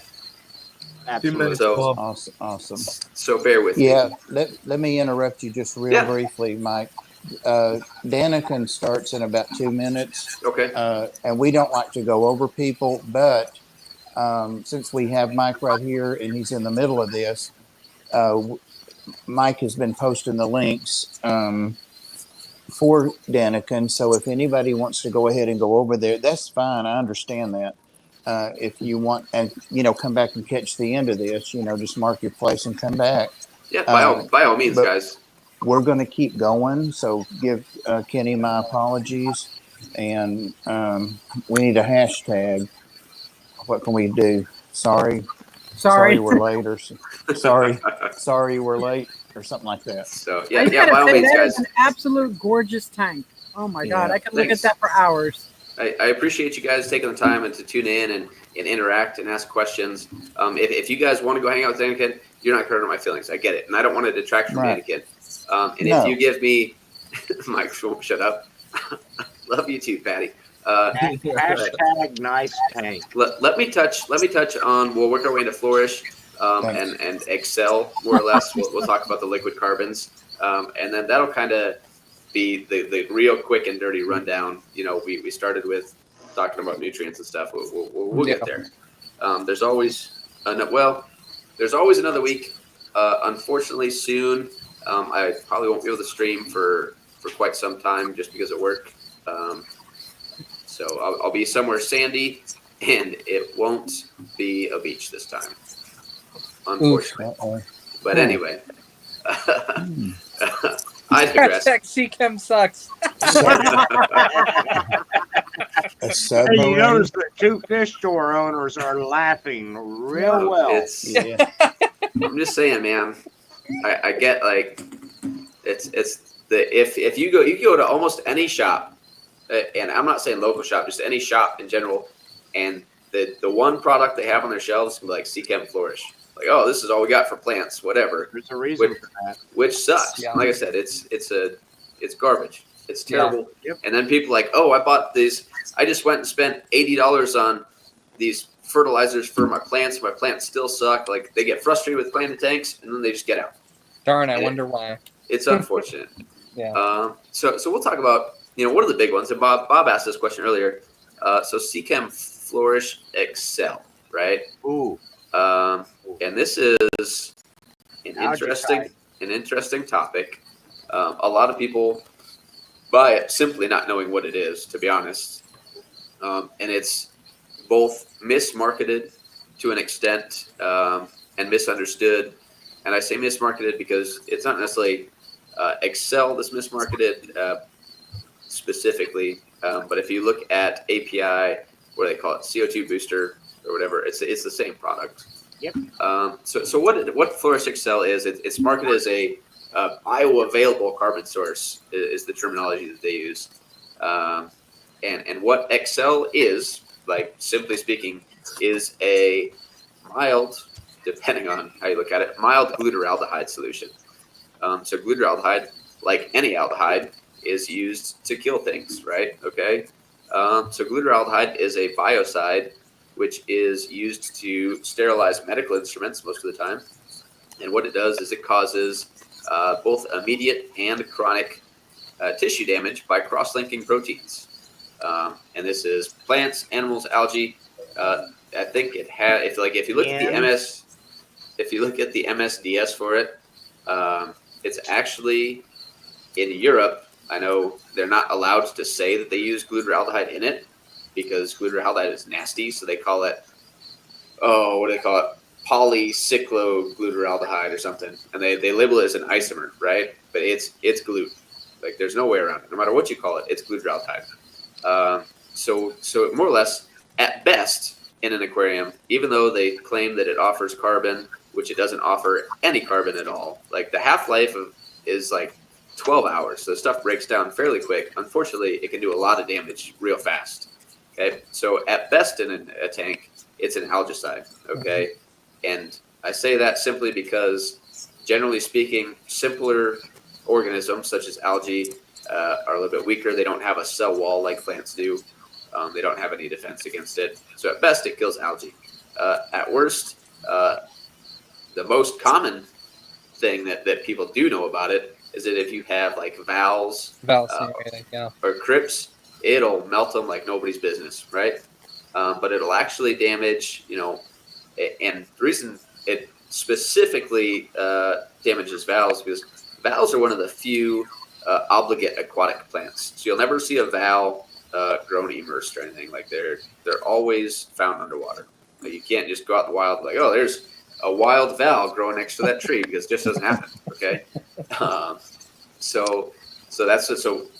Absolutely. So awesome. So bear with me. Yeah, let me interrupt you just real briefly, Mike. Daniken starts in about 2 minutes. Okay. And we don't like to go over people, but since we have Mike right here and he's in the middle of this, Mike has been posting the links for Daniken. So if anybody wants to go ahead and go over there, that's fine. I understand that. If you want, and come back and catch the end of this, just mark your place and come back. Yeah, by all means, guys. We're going to keep going. So give Kenny my apologies, and we need a hashtag. What can we do? Sorry we're late, or sorry we're late, or something like that. So I by all say, means, that guys. is an absolute gorgeous tank. Oh my God, I could look at that for hours. I appreciate you guys taking the time and to tune in and interact and ask questions. If you guys want to go hang out with Daniken, you're not hurting my feelings. I get it, and I don't want to detract from Daniken. If you give me, Mike won't shut up. Love you too, Patty. Hashtag nice tank. Let me touch on. We'll work our way into Flourish and Excel more or less. We'll talk about the liquid carbons, and then that'll kind of be the real quick and dirty rundown. We started with talking about nutrients and stuff. We'll get there. There's always another week. Unfortunately, soon I probably won't be able to stream for quite some time just because of work. So I'll be somewhere sandy, and it won't be a beach this time, unfortunately. But anyway, I digress. Seachem sucks. You notice that 2 fish store owners are laughing real well. I'm just saying, man. I get if you go to almost any shop, and I'm not saying local shop, just any shop in general, and the one product they have on their shelves can be like Seachem Flourish. Like, oh, this is all we got for plants, whatever. There's a reason for that. Which sucks. Yeah. Like I said, it's garbage. It's terrible. Yeah. Yep. And then people like, oh, I bought these. I just went and spent $80 on these fertilizers for my plants. My plants still suck. Like, they get frustrated with planted tanks, and then they just get out. Darn, I wonder why. It's unfortunate. Yeah. So we'll talk about what are the big ones. And Bob asked this question earlier. So Seachem Flourish Excel, right? Ooh. And this is an interesting topic. A lot of people buy it simply not knowing what it is, to be honest. And it's both mismarketed to an extent and misunderstood. And I say mismarketed because it's not necessarily Excel that's mismarketed specifically. But if you look at API, what do they call it? CO2 booster or whatever, it's the same product. Yep. So what Flourish Excel is, it's marketed as a bioavailable carbon source is the terminology that they use. And what Excel is, like simply speaking, is a mild, depending on how you look at it, mild glutaraldehyde solution. So glutaraldehyde, like any aldehyde, is used to kill things, right? Okay. So glutaraldehyde is a biocide which is used to sterilize medical instruments most of the time. And what it does is it causes both immediate and chronic tissue damage by cross-linking proteins. And this is plants, animals, algae. I think it had. If you look at the MSDS for it, it's actually in Europe. I know they're not allowed to say that they use glutaraldehyde in it because glutaraldehyde is nasty, so they call it, what do they call it? Polycycloglutaraldehyde or something, and they label it as an isomer, right? But it's glute. Like there's no way around it. No matter what you call it, it's glutaraldehyde. So more or less, at best, in an aquarium, even though they claim that it offers carbon, which it doesn't offer any carbon at all. Like the half-life is like 12 hours, so stuff breaks down fairly quick. Unfortunately, it can do a lot of damage real fast. Okay, so at best in a tank, it's an algicide. Okay, and I say that simply because, generally speaking, simpler organisms such as algae are a little bit weaker. They don't have a cell wall like plants do. They don't have any defense against it. So at best, it kills algae. At worst, the most common thing that people do know about it is that if you have like valves or crypts, it'll melt them like nobody's business, right? But it'll actually damage, and the reason it specifically damages valves because valves are one of the few obligate aquatic plants. So you'll never see a valve grown immersed or anything. Like they're always found underwater. Like you can't just go out in the wild like, oh, there's a wild valve growing next to that tree because it just doesn't happen. Okay, so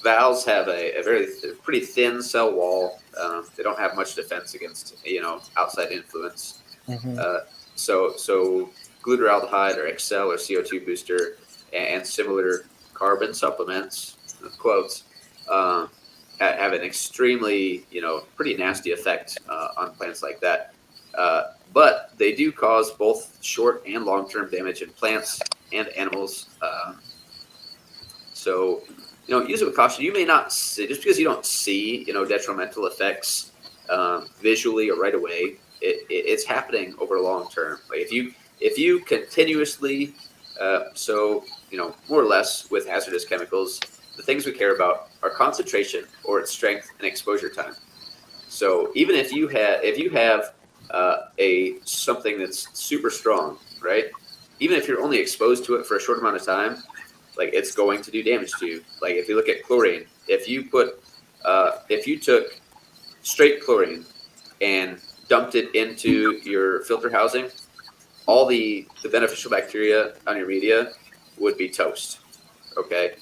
valves have a pretty thin cell wall. They don't have much defense against outside influence. So glutaraldehyde or Excel or CO2 booster and similar carbon supplements, quotes, have an extremely pretty nasty effect on plants like that. But they do cause both short and long-term damage in plants and animals. So, use it with caution. You may not see, just because you don't see, detrimental effects visually or right away, it's happening over long term. Like if you continuously, more or less with hazardous chemicals, the things we care about are concentration or its strength and exposure time. So even if you have something that's super strong, right? Even if you're only exposed to it for a short amount of time, like it's going to do damage to you. Like if you look at chlorine, if you took straight chlorine and dumped it into your filter housing, all the beneficial bacteria on your media would be toast. Okay,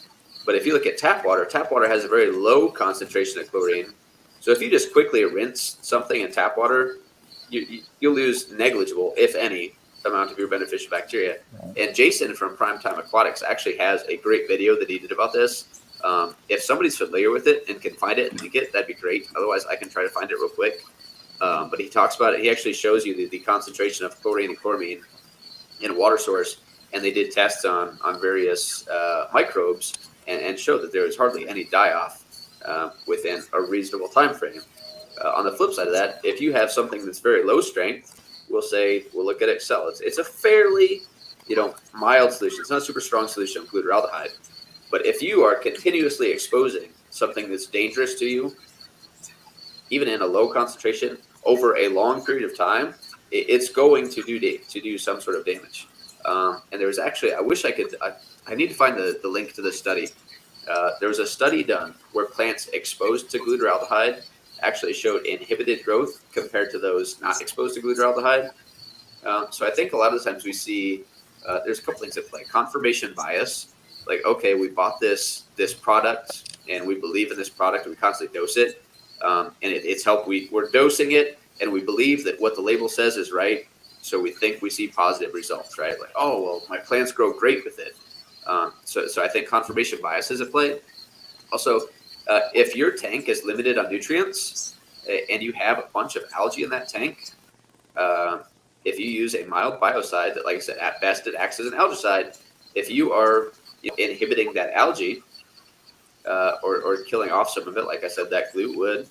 but if you look at tap water has a very low concentration of chlorine. So if you just quickly rinse something in tap water, you'll lose negligible, if any, amount of your beneficial bacteria. And Jason from Primetime Aquatics actually has a great video that he did about this. If somebody's familiar with it and can find it and link it, that'd be great. Otherwise, I can try to find it real quick. But he talks about it. He actually shows you the concentration of chlorine and chloramine in a water source, and they did tests on various microbes and showed that there was hardly any die-off within a reasonable time frame. On the flip side of that, if you have something that's very low strength, we'll look at Excel. It's a fairly, mild solution. It's not a super strong solution of glutaraldehyde. But if you are continuously exposing something that's dangerous to you, even in a low concentration, over a long period of time, it's going to do some sort of damage. And there was actually, I wish I could, I need to find the link to this study. There was a study done where plants exposed to glutaraldehyde actually showed inhibited growth compared to those not exposed to glutaraldehyde. So I think a lot of the times we see there's a couple things at play. Confirmation bias, like, okay, we bought this product and we believe in this product and we constantly dose it. And it's helped. We're dosing it and we believe that what the label says is right. So we think we see positive results, right? Like, oh, well, my plants grow great with it. So I think confirmation bias is at play. Also, if your tank is limited on nutrients and you have a bunch of algae in that tank, if you use a mild biocide that, like I said, at best it acts as an algicide, if you are inhibiting that algae or killing off some of it, like I said, that glute would,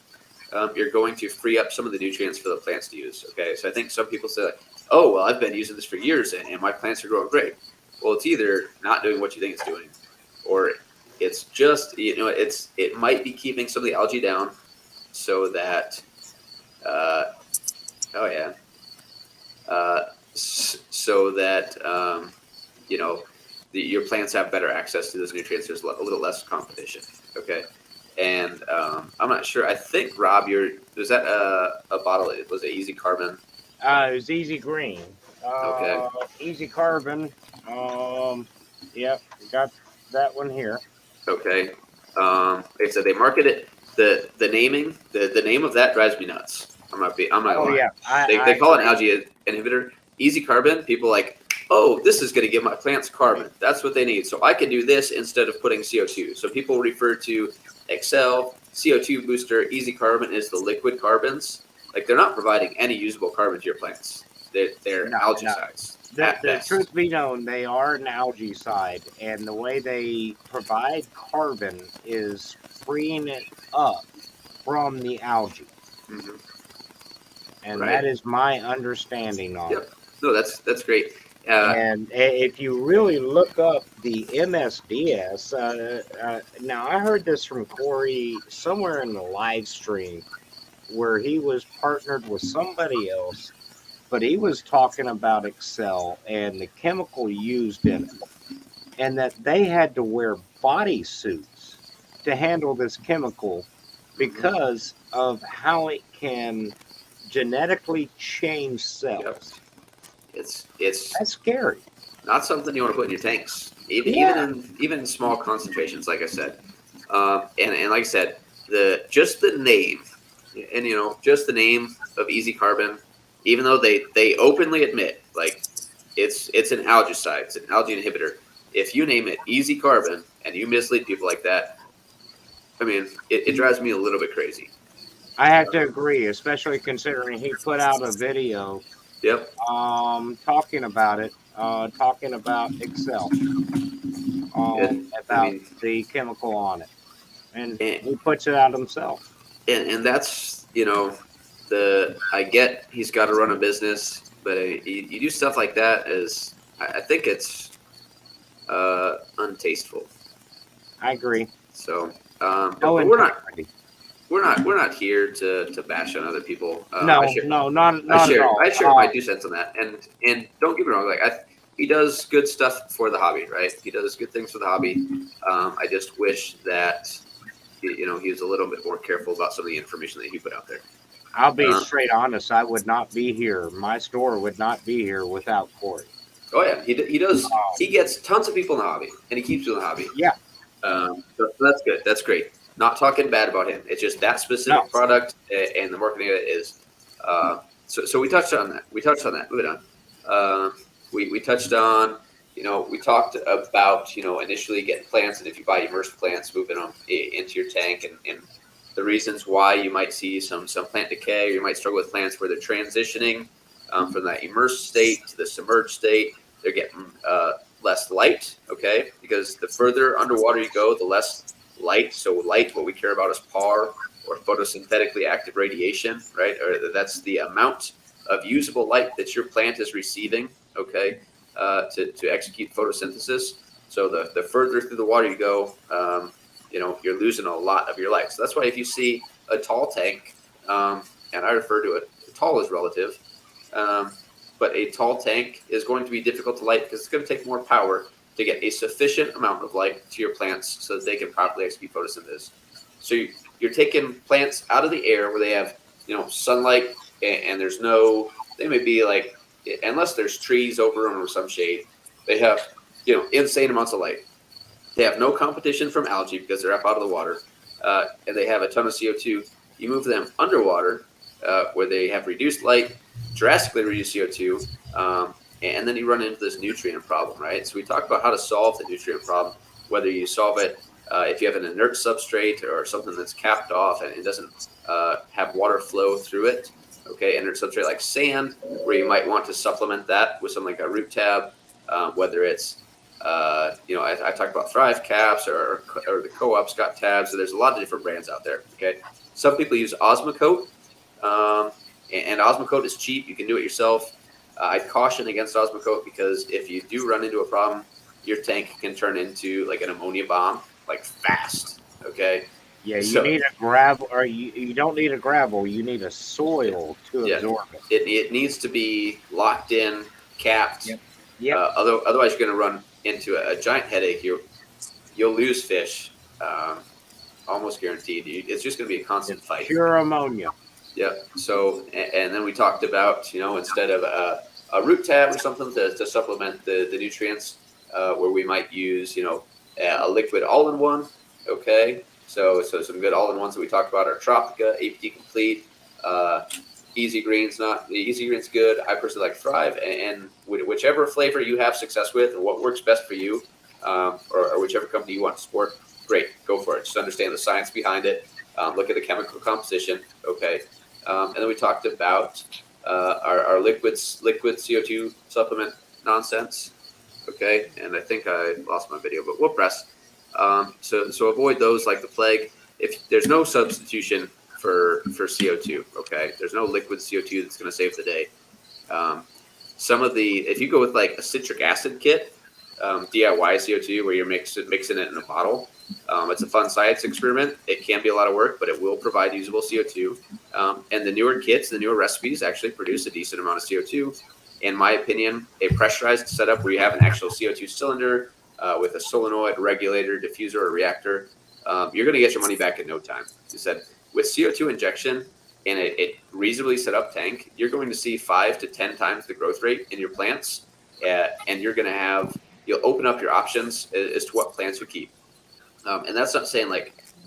you're going to free up some of the nutrients for the plants to use. Okay, so I think some people say, like, oh, well, I've been using this for years and my plants are growing great. Well, it's either not doing what you think it's doing, or it's just, it might be keeping some of the algae down so that, so that, your plants have better access to those nutrients. There's a little less competition. Okay. And I'm not sure. I think, Rob, was that a bottle? Was it Easy Carbon? It was Easy Green. Okay. Easy Carbon. Yep, got that one here. Okay. Like I said, they market it. The naming, the name of that drives me nuts. I'm not Oh lying. yeah, They call it an algae inhibitor. Easy Carbon. People like, oh, this is going to give my plants carbon. That's what they need. So I can do this instead of putting CO2. So people refer to Excel, CO2 booster, Easy Carbon is the liquid carbons. Like, they're not providing any usable carbon to your plants. They're algicides. The truth be known, they are an algaecide, and the way they provide carbon is freeing it up from the algae. Mm-hmm. And Right. that is my understanding on it. No, that's great. And if you really look up the MSDS, now I heard this from Corey somewhere in the live stream where he was partnered with somebody else, but he was talking about Excel and the chemical used in it, and that they had to wear bodysuits to handle this chemical because of how it can genetically change cells. It's That's scary. not something you want to put in your tanks, even in small concentrations. Like I said, and like I said, just the name, and just the name of Easy Carbon, even though they openly admit, like, it's an algicide, it's an algae inhibitor. If you name it Easy Carbon and you mislead people like that, I mean, it drives me a little bit crazy. I have to agree, especially considering he put out a video Yep. talking about it, talking about Excel, about the chemical on it, and he puts it out himself. And that's, I get he's got to run a business, but you do stuff like that I think it's untasteful. I agree. So, but we're not here to bash on other people. Not at all. I share my 2 cents on that, and don't get me wrong, like he does good stuff for the hobby, right? He does good things for the hobby. I just wish that he was a little bit more careful about some of the information that he put out there. I'll be straight honest. I would not be here. My store would not be here without Corey. Oh yeah, he does. He gets tons of people in the hobby, and he keeps doing the hobby. Yeah. So that's good. That's great. Not talking bad about him. It's just that specific product and the marketing of it is. So we touched on that. Moving on. We touched on. We talked about initially getting plants, and if you buy immersed plants, moving them into your tank, and the reasons why you might see some plant decay, or you might struggle with plants where they're transitioning from that immersed state to the submerged state. They're getting less light, okay? Because the further underwater you go, the less light. So light, what we care about is PAR, or photosynthetically active radiation, right? Or that's the amount of usable light that your plant is receiving, okay, to execute photosynthesis. So the further through the water you go, you're losing a lot of your light. So that's why if you see a tall tank, and I refer to it, tall is relative, but a tall tank is going to be difficult to light because it's going to take more power to get a sufficient amount of light to your plants so that they can properly execute photosynthesis. So you're taking plants out of the air where they have, sunlight, and there's they may be like, unless there's trees over them or some shade, they have, insane amounts of light. They have no competition from algae because they're up out of the water, and they have a ton of CO2. You move them underwater where they have reduced light, drastically reduced CO2, and then you run into this nutrient problem, right? So we talked about how to solve the nutrient problem, whether you solve it if you have an inert substrate or something that's capped off and it doesn't have water flow through it, okay? Inert substrate like sand, where you might want to supplement that with something like a root tab, whether it's I talked about Thrive caps or the co-op's got tabs. So there's a lot of different brands out there. Okay, Some people use Osmocote, and Osmocote is cheap. You can do it yourself. I'd caution against Osmocote because if you do run into a problem, your tank can turn into like an ammonia bomb, like fast. Okay. Yeah, you So- need a gravel, or you don't need a gravel. You need a soil to Yeah. absorb it. It needs to be locked in, capped. Yep. Yep. Otherwise, you're going to run into a giant headache. You'll lose fish, almost guaranteed. It's just going to be a constant fight. Pure ammonia. Yeah. So, and then we talked about, instead of a root tab or something to supplement the nutrients, where we might use, a liquid all-in-one. Okay. So some good all-in-ones that we talked about are Tropica, APT Complete, Easy Green's Easy Green's good. I personally like Thrive, and whichever flavor you have success with and what works best for you, or whichever company you want to support, great, go for it. Just understand the science behind it. Look at the chemical composition. Okay. And then we talked about our liquid CO2 supplement nonsense. Okay, and I think I lost my video, but we'll press. So avoid those like the plague. If there's no substitution for CO2, okay, there's no liquid CO2 that's going to save the day. If you go with like a citric acid kit, DIY CO2 where you're mixing it in a bottle, it's a fun science experiment. It can be a lot of work, but it will provide usable CO2. And the newer kits, the newer recipes actually produce a decent amount of CO2. In my opinion, a pressurized setup where you have an actual CO2 cylinder with a solenoid, regulator, diffuser, or reactor, you're going to get your money back in no time. You said with CO2 injection in a reasonably set up tank, you're going to see 5 to 10 times the growth rate in your plants, and you'll open up your options as to what plants you keep. And that's not saying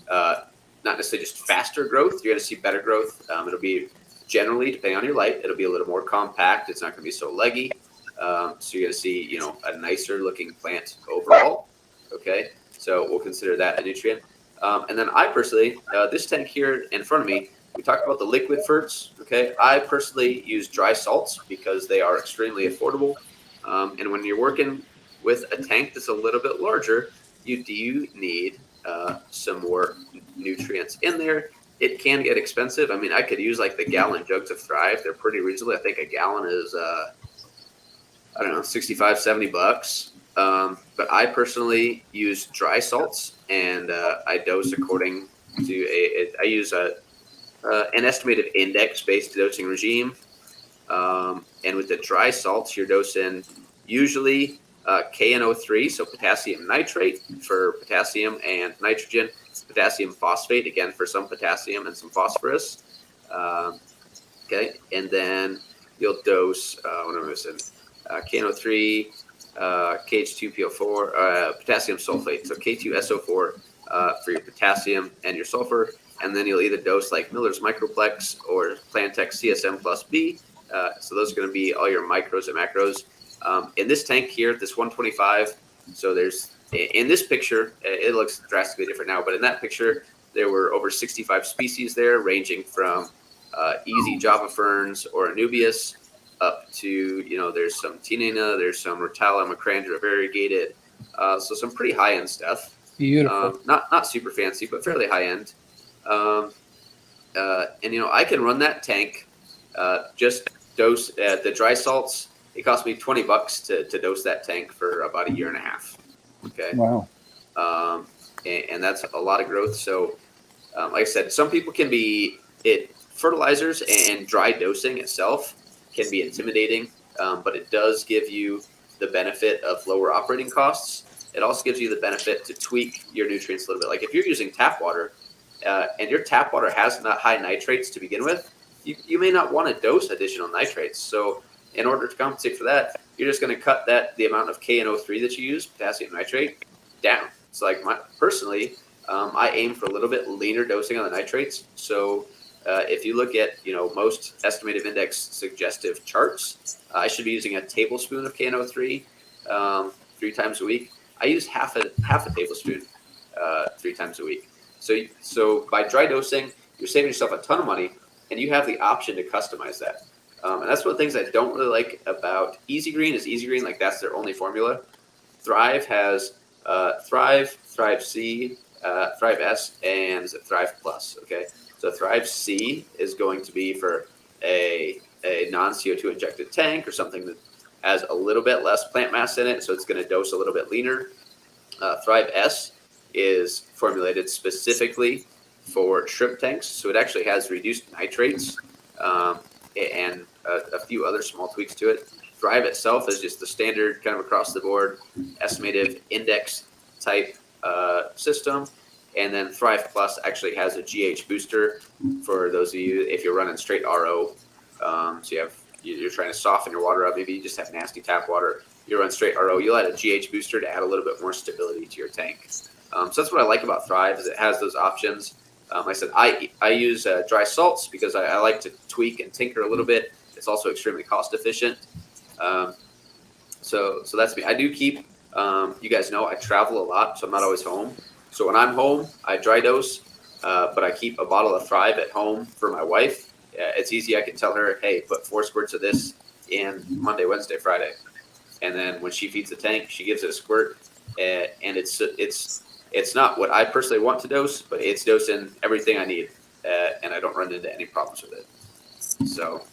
not necessarily just faster growth. You're going to see better growth. It'll be generally, depending on your light, it'll be a little more compact. It's not going to be so leggy. So you're going to see, a nicer looking plant overall. Okay. So we'll consider that a nutrient. And then I personally, this tank here in front of me, we talked about the liquid ferts. Okay. I personally use dry salts because they are extremely affordable. And when you're working with a tank that's a little bit larger, you do need some more nutrients in there. It can get expensive. I mean, I could use like the gallon jugs of Thrive. They're pretty reasonable. I think a gallon is, I don't know, $65-$70. But I personally use dry salts, and I dose according to I use an estimated index-based dosing regime. And with the dry salts, you're dosing usually KNO3, so potassium nitrate for potassium and nitrogen, potassium phosphate, again, for some potassium and some phosphorus. Okay, and then you'll dose, what am I missing? KNO3, KH2PO4, potassium sulfate, so K2SO4 for your potassium and your sulfur. And then you'll either dose like Miller's Microplex or Plantech CSM plus B. So those are going to be all your micros and macros. In this tank here, this 125, so there's, in this picture, it looks drastically different now, but in that picture, there were over 65 species there, ranging from easy Java ferns or Anubias up to, there's some Tinina, there's some Rotala, Macrandra, variegated. So some pretty high-end stuff. Beautiful. Not super fancy, but fairly high-end. And, I can run that tank, just dose the dry salts. It cost me $20 to dose that tank for about a year and a half. Okay. Wow. And that's a lot of growth. So, like I said, some people can fertilizers and dry dosing itself can be intimidating, but it does give you the benefit of lower operating costs. It also gives you the benefit to tweak your nutrients a little bit. Like if you're using tap water, and your tap water has not high nitrates to begin with, you may not want to dose additional nitrates. So in order to compensate for that, you're just going to cut the amount of KNO3 that you use, potassium nitrate, down. It's like personally, I aim for a little bit leaner dosing on the nitrates. So if you look at most estimated index suggestive charts, I should be using a tablespoon of KNO3 3 times a week. I use half a tablespoon 3 times a week. So by dry dosing, you're saving yourself a ton of money, and you have the option to customize that. And that's one of the things I don't really like about Easy Green is Easy Green, like that's their only formula. Thrive has Thrive C, Thrive S, and Thrive Plus, okay? So Thrive C is going to be for a non-CO2 injected tank or something that has a little bit less plant mass in it, so it's going to dose a little bit leaner. Thrive S is formulated specifically for shrimp tanks, so it actually has reduced nitrates and a few other small tweaks to it. Thrive itself is just the standard kind of across the board estimative index type system. And then Thrive Plus actually has a GH booster for those of you if you're running straight RO. So you're trying to soften your water up. Maybe you just have nasty tap water. You run straight RO. You'll add a GH booster to add a little bit more stability to your tank. So that's what I like about Thrive is it has those options. Like I said, I use dry salts because I like to tweak and tinker a little bit. It's also extremely cost efficient. So that's me. I do keep. You guys know I travel a lot, so I'm not always home. So when I'm home, I dry dose, but I keep a bottle of Thrive at home for my wife. It's easy. I can tell her, hey, put 4 squirts of this in Monday, Wednesday, Friday. And then when she feeds the tank, she gives it a squirt. And it's not what I personally want to dose, but it's dosing everything I need. And I don't run into any problems with it. So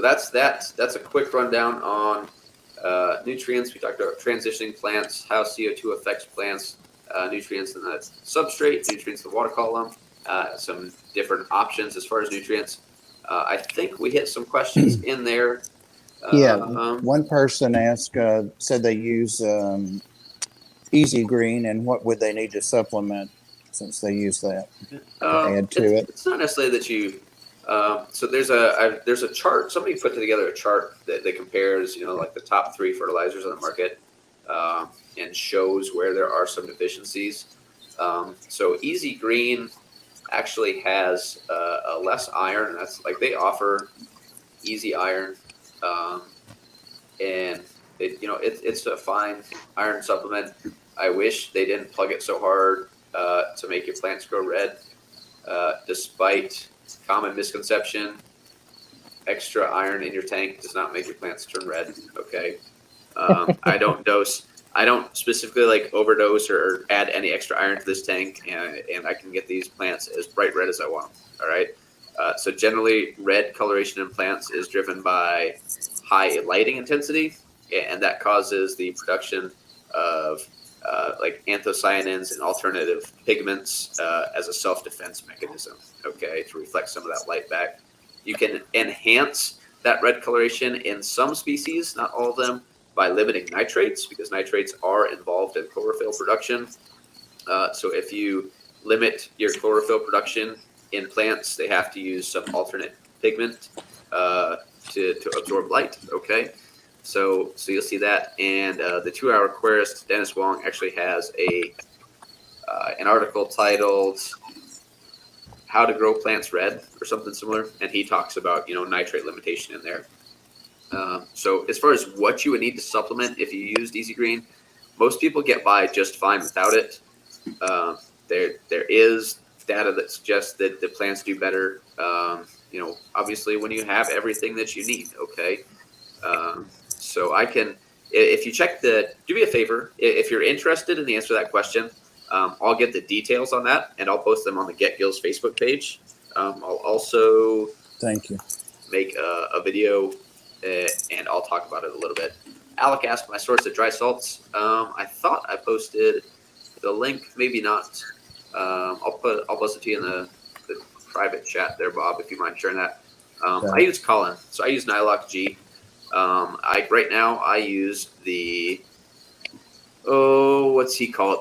that's that. That's a quick rundown on nutrients. We talked about transitioning plants, how CO2 affects plants, nutrients in the substrate, nutrients in the water column, some different options as far as nutrients. I think we hit some questions in there. One person asked, said they use Easy Green, and what would they need to supplement since they use that to add to it? It's not necessarily that you. So there's a chart. Somebody put together a chart that compares, like the top 3 fertilizers on the market, and shows where there are some deficiencies. So Easy Green actually has a less iron, and that's like they offer Easy Iron, and it's a fine iron supplement. I wish they didn't plug it so hard to make your plants grow red, despite common misconception, extra iron in your tank does not make your plants turn red. Okay. I don't specifically overdose or add any extra iron to this tank, and I can get these plants as bright red as I want them. All right. So generally red coloration in plants is driven by high lighting intensity, and that causes the production of anthocyanins and alternative pigments as a self-defense mechanism, okay, to reflect some of that light back. You can enhance that red coloration in some species, not all of them, by limiting nitrates, because nitrates are involved in chlorophyll production. So if you limit your chlorophyll production in plants, they have to use some alternate pigment to absorb light, okay? So you'll see that, and the 2-hour querist, Dennis Wong, actually has an article titled "How to Grow Plants Red" or something similar, and he talks about nitrate limitation in there. So as far as what you would need to supplement if you used Easy Green, most people get by just fine without it. There is data that suggests that the plants do better. Obviously when you have everything that you need, okay. So I can, if you check do me a favor, if you're interested in the answer to that question, I'll get the details on that and I'll post them on the Get Gills Facebook page. I'll also make a video and I'll talk about it a little bit. Alec asked my source of dry salts. I thought I posted the link, maybe not. I'll post it to you in the private chat there, Bob, if you mind sharing that. I use Colin, so I use Nylock G. Right now I use the what's he call it?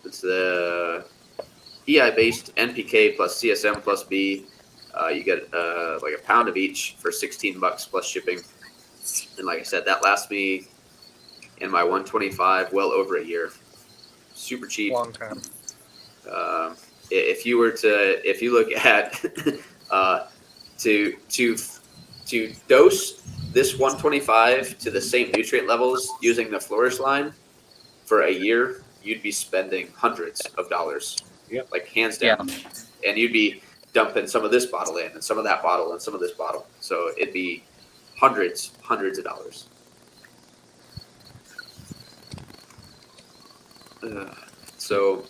It's the EI based NPK plus CSM plus B. You get like a pound of each for $16 plus shipping, and like I said, that lasts me in my 125 well over a year. Super cheap. Long time. If you look at to dose this 125 to the same nutrient levels using the Flourish line for a year, you'd be spending hundreds of dollars. Yep. Like hands down. Yeah. And you'd be dumping some of this bottle in and some of that bottle and some of this bottle. So it'd be hundreds of dollars. So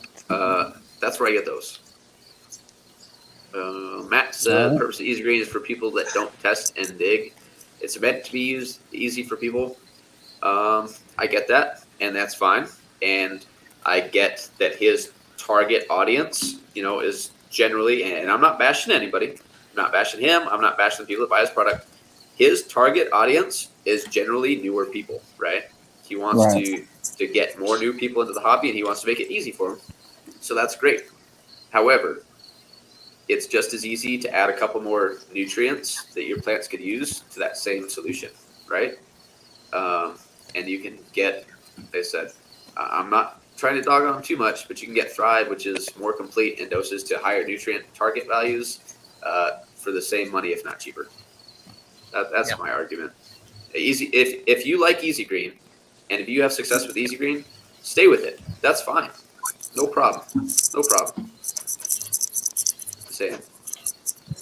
that's where I get those. Matt said the purpose of Easy Green is for people that don't test and dig. It's meant to be used easy for people. I get that, and that's fine. And I get that his target audience, is generally, and I'm not bashing anybody. I'm not bashing him. I'm not bashing the people that buy his product. His target audience is generally newer people, right? He wants to get more new people into the hobby, and he wants to make it easy for them. So that's great. However, it's just as easy to add a couple more nutrients that your plants could use to that same solution, right? And you can get, like I said, I'm not trying to dog on too much, but you can get Thrive, which is more complete in doses to higher nutrient target values for the same money, if not cheaper. That's my argument. Easy. If you like Easy Green, and if you have success with Easy Green, stay with it. That's fine. No problem. No problem. Saying,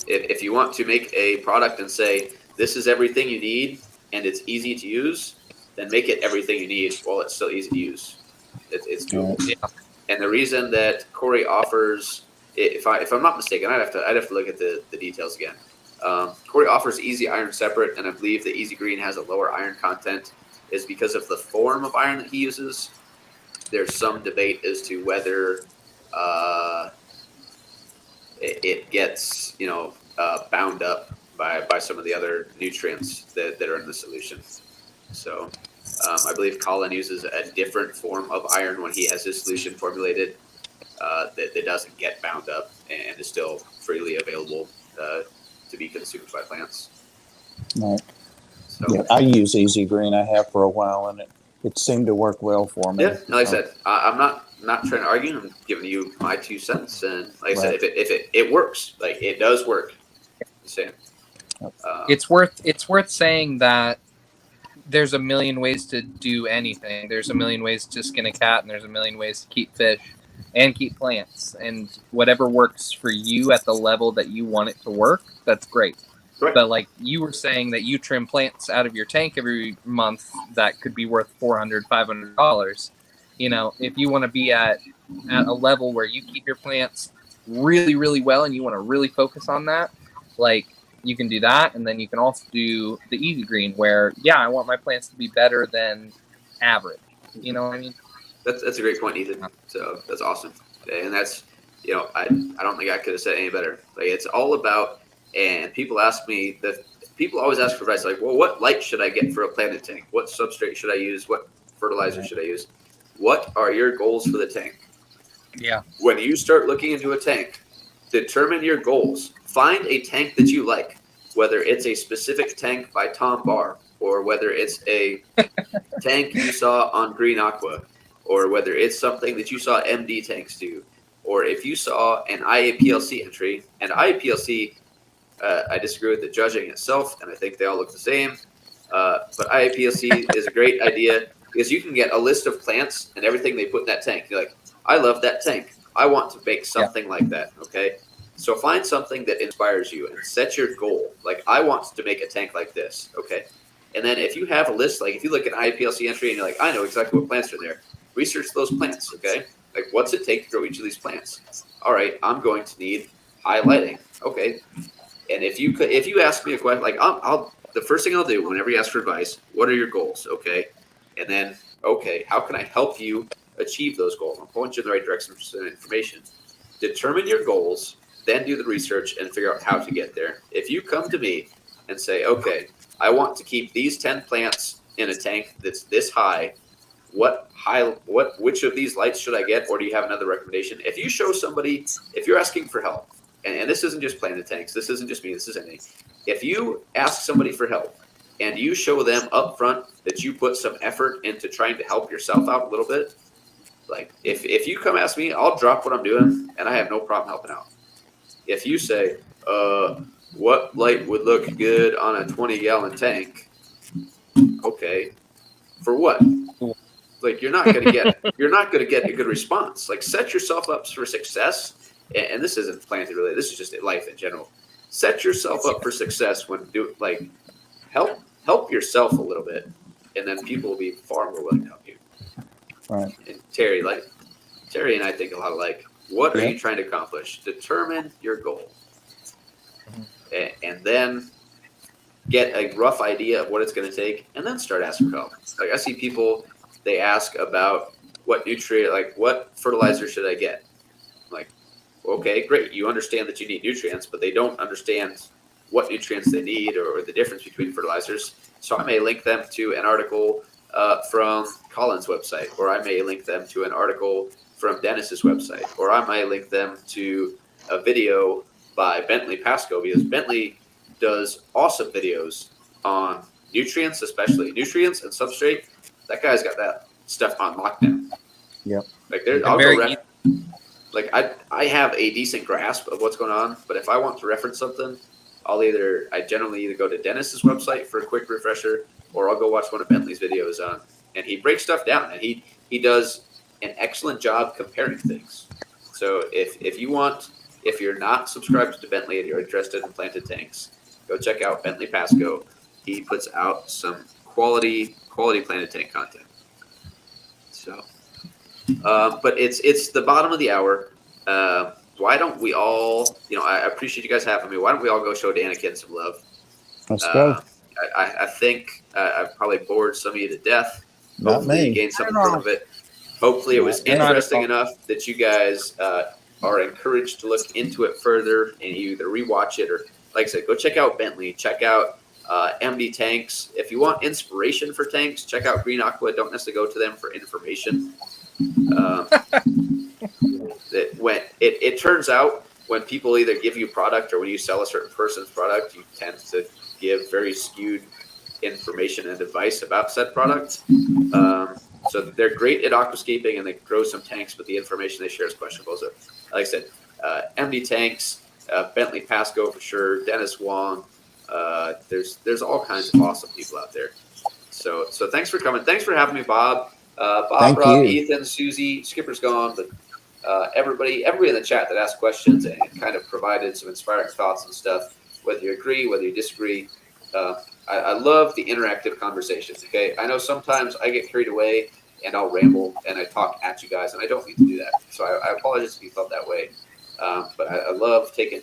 if you want to make a product and say this is everything you need and it's easy to use, then make it everything you need while it's still easy to use. It's doable. Yeah. And the reason that Corey offers, if I'm not mistaken, I'd have to look at the details again. Corey offers Easy Iron separate, and I believe that Easy Green has a lower iron content, is because of the form of iron that he uses. There's some debate as to whether it gets bound up by some of the other nutrients that are in the solution. So I believe Colin uses a different form of iron when he has his solution formulated that doesn't get bound up and is still freely available to be consumed by plants. Right. So, yeah, I use Easy Green. I have for a while, and it seemed to work well for me. Yeah, like I said, I'm not trying to argue. I'm giving you my 2 cents, and like I said, if it works, like it does work. Same. It's worth saying that there's a million ways to do anything. There's a million ways to skin a cat, and there's a million ways to keep fish and keep plants. And whatever works for you at the level that you want it to work, that's great. Right. But like you were saying that you trim plants out of your tank every month that could be worth $400, $500. If you want to be at a level where you keep your plants really, really well and you want to really focus on that, like you can do that. And then you can also do the Easy Green where, I want my plants to be better than average. You know what I mean? That's a great point, Ethan. So that's awesome. And that's, I don't think I could have said any better. Like it's all about, and people ask me people always ask for advice like, well, what light should I get for a planted tank? What substrate should I use? What fertilizer should I use? What are your goals for the tank? Yeah. When you start looking into a tank, determine your goals. Find a tank that you like, whether it's a specific tank by Tom Barr, or whether it's a tank you saw on Green Aqua, or whether it's something that you saw MD tanks do, or if you saw an IAPLC entry. And IAPLC, I disagree with the judging itself, and I think they all look the same. But IAPLC is a great idea because you can get a list of plants and everything they put in that tank. You're like, I love that tank. I want to make something like that, okay? So find something that inspires you and set your goal. Like, I want to make a tank like this, okay? And then if you have a list, like if you look at an IPLC entry and you're like, I know exactly what plants are there, research those plants, okay? Like, what's it take to grow each of these plants? All right, I'm going to need high lighting, okay? And if you ask me a question, like I'll the first thing I'll do whenever you ask for advice, what are your goals, okay? And then, okay, how can I help you achieve those goals? I'll point you in the right direction for some information. Determine your goals, then do the research and figure out how to get there. If you come to me and say, okay, I want to keep these 10 plants in a tank that's this high, which of these lights should I get, or do you have another recommendation? If you show somebody, if you're asking for help, and this isn't just planted tanks, this isn't just me, this is anything. If you ask somebody for help and you show them up front that you put some effort into trying to help yourself out a little bit, like if you come ask me, I'll drop what I'm doing and I have no problem helping out. If you say, what light would look good on a 20-gallon tank? Okay, for what? Like you're not gonna get a good response. Like set yourself up for success. And this isn't planted related. This is just life in general. Set yourself up for success when help yourself a little bit, and then people will be far more willing to help you. Right. And Terry, like Terry and I think a lot alike. What are Yeah. you trying to accomplish? Determine your goal. And then get a rough idea of what it's going to take, and then start asking for help. Like I see people, they ask about what nutrient, like what fertilizer should I get? Like, okay, great. You understand that you need nutrients, but they don't understand what nutrients they need or the difference between fertilizers. So I may link them to an article from Colin's website, or I may link them to an article from Dennis's website, or I might link them to a video by Bentley Pascoe, because Bentley does awesome videos on nutrients, especially nutrients and substrate. That guy's got that stuff on lockdown. Yep. Like there, I'll go like I have a decent grasp of what's going on, but if I want to reference something, I generally either go to Dennis's website for a quick refresher, or I'll go watch one of Bentley's videos on, and he breaks stuff down, and he does an excellent job comparing things. So if you're not subscribed to Bentley and you're interested in planted tanks, go check out Bentley Pascoe. He puts out some quality planted tank content. So, but it's the bottom of the hour. Why don't we all? I appreciate you guys having me. Why don't we all go show Danikin some love? Let's go. I think I've probably bored some of you to death. Not Hopefully me. you gained something from it. Hopefully it was interesting enough that you guys are encouraged to look into it further, and you either rewatch it or, like I said, go check out Bentley. Check out MD Tanks. If you want inspiration for tanks, check out Green Aqua. Don't necessarily go to them for information. It turns out when people either give you product or when you sell a certain person's product, you tend to give very skewed information and advice about said product. So they're great at aquascaping and they grow some tanks, but the information they share is questionable. So, like I said, MD Tanks, Bentley Pascoe for sure, Dennis Wong. There's all kinds of awesome people out there. So thanks for coming. Thanks for having me, Bob. Bob, Rob, Ethan, Susie, Skipper's gone, but everybody in the chat that asked questions and kind of provided some inspiring thoughts and stuff, whether you agree, whether you disagree. I love the interactive conversations. Okay, I know sometimes I get carried away and I'll ramble and I talk at you guys, and I don't need to do that. So I apologize if you felt that way. But I love taking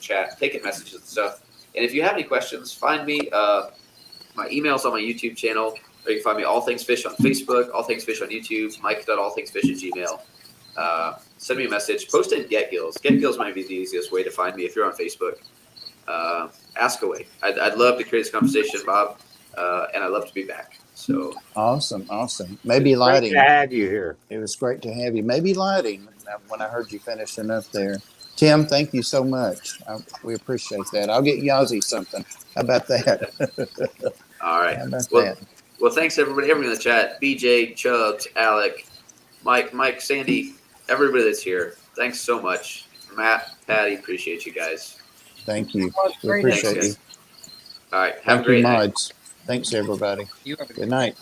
messages and stuff. And if you have any questions, find me. My email's on my YouTube channel, or you can find me All Things Fish on Facebook, All Things Fish on YouTube, Mike.allthingsfish@gmail. Send me a message. Post in Get Gills. Get Gills might be the easiest way to find me if you're on Facebook. Ask away. I'd love to create this conversation, Bob, and I'd love to be back. So awesome. Maybe lighting. Great to have you here. It was great to have you. Maybe lighting when I heard you finishing up there. Tim, thank you so much. We appreciate that. I'll get Yazzie something. How about that? All right. How about that? Well, thanks everybody in the chat. BJ, Chubbs, Alec, Mike, Sandy, everybody that's here. Thanks so much. Matt, Patty, appreciate you guys. Thank you. We Great. appreciate you. All right. Have Thank a great you, night. mods. Thanks, everybody. You have a Good night.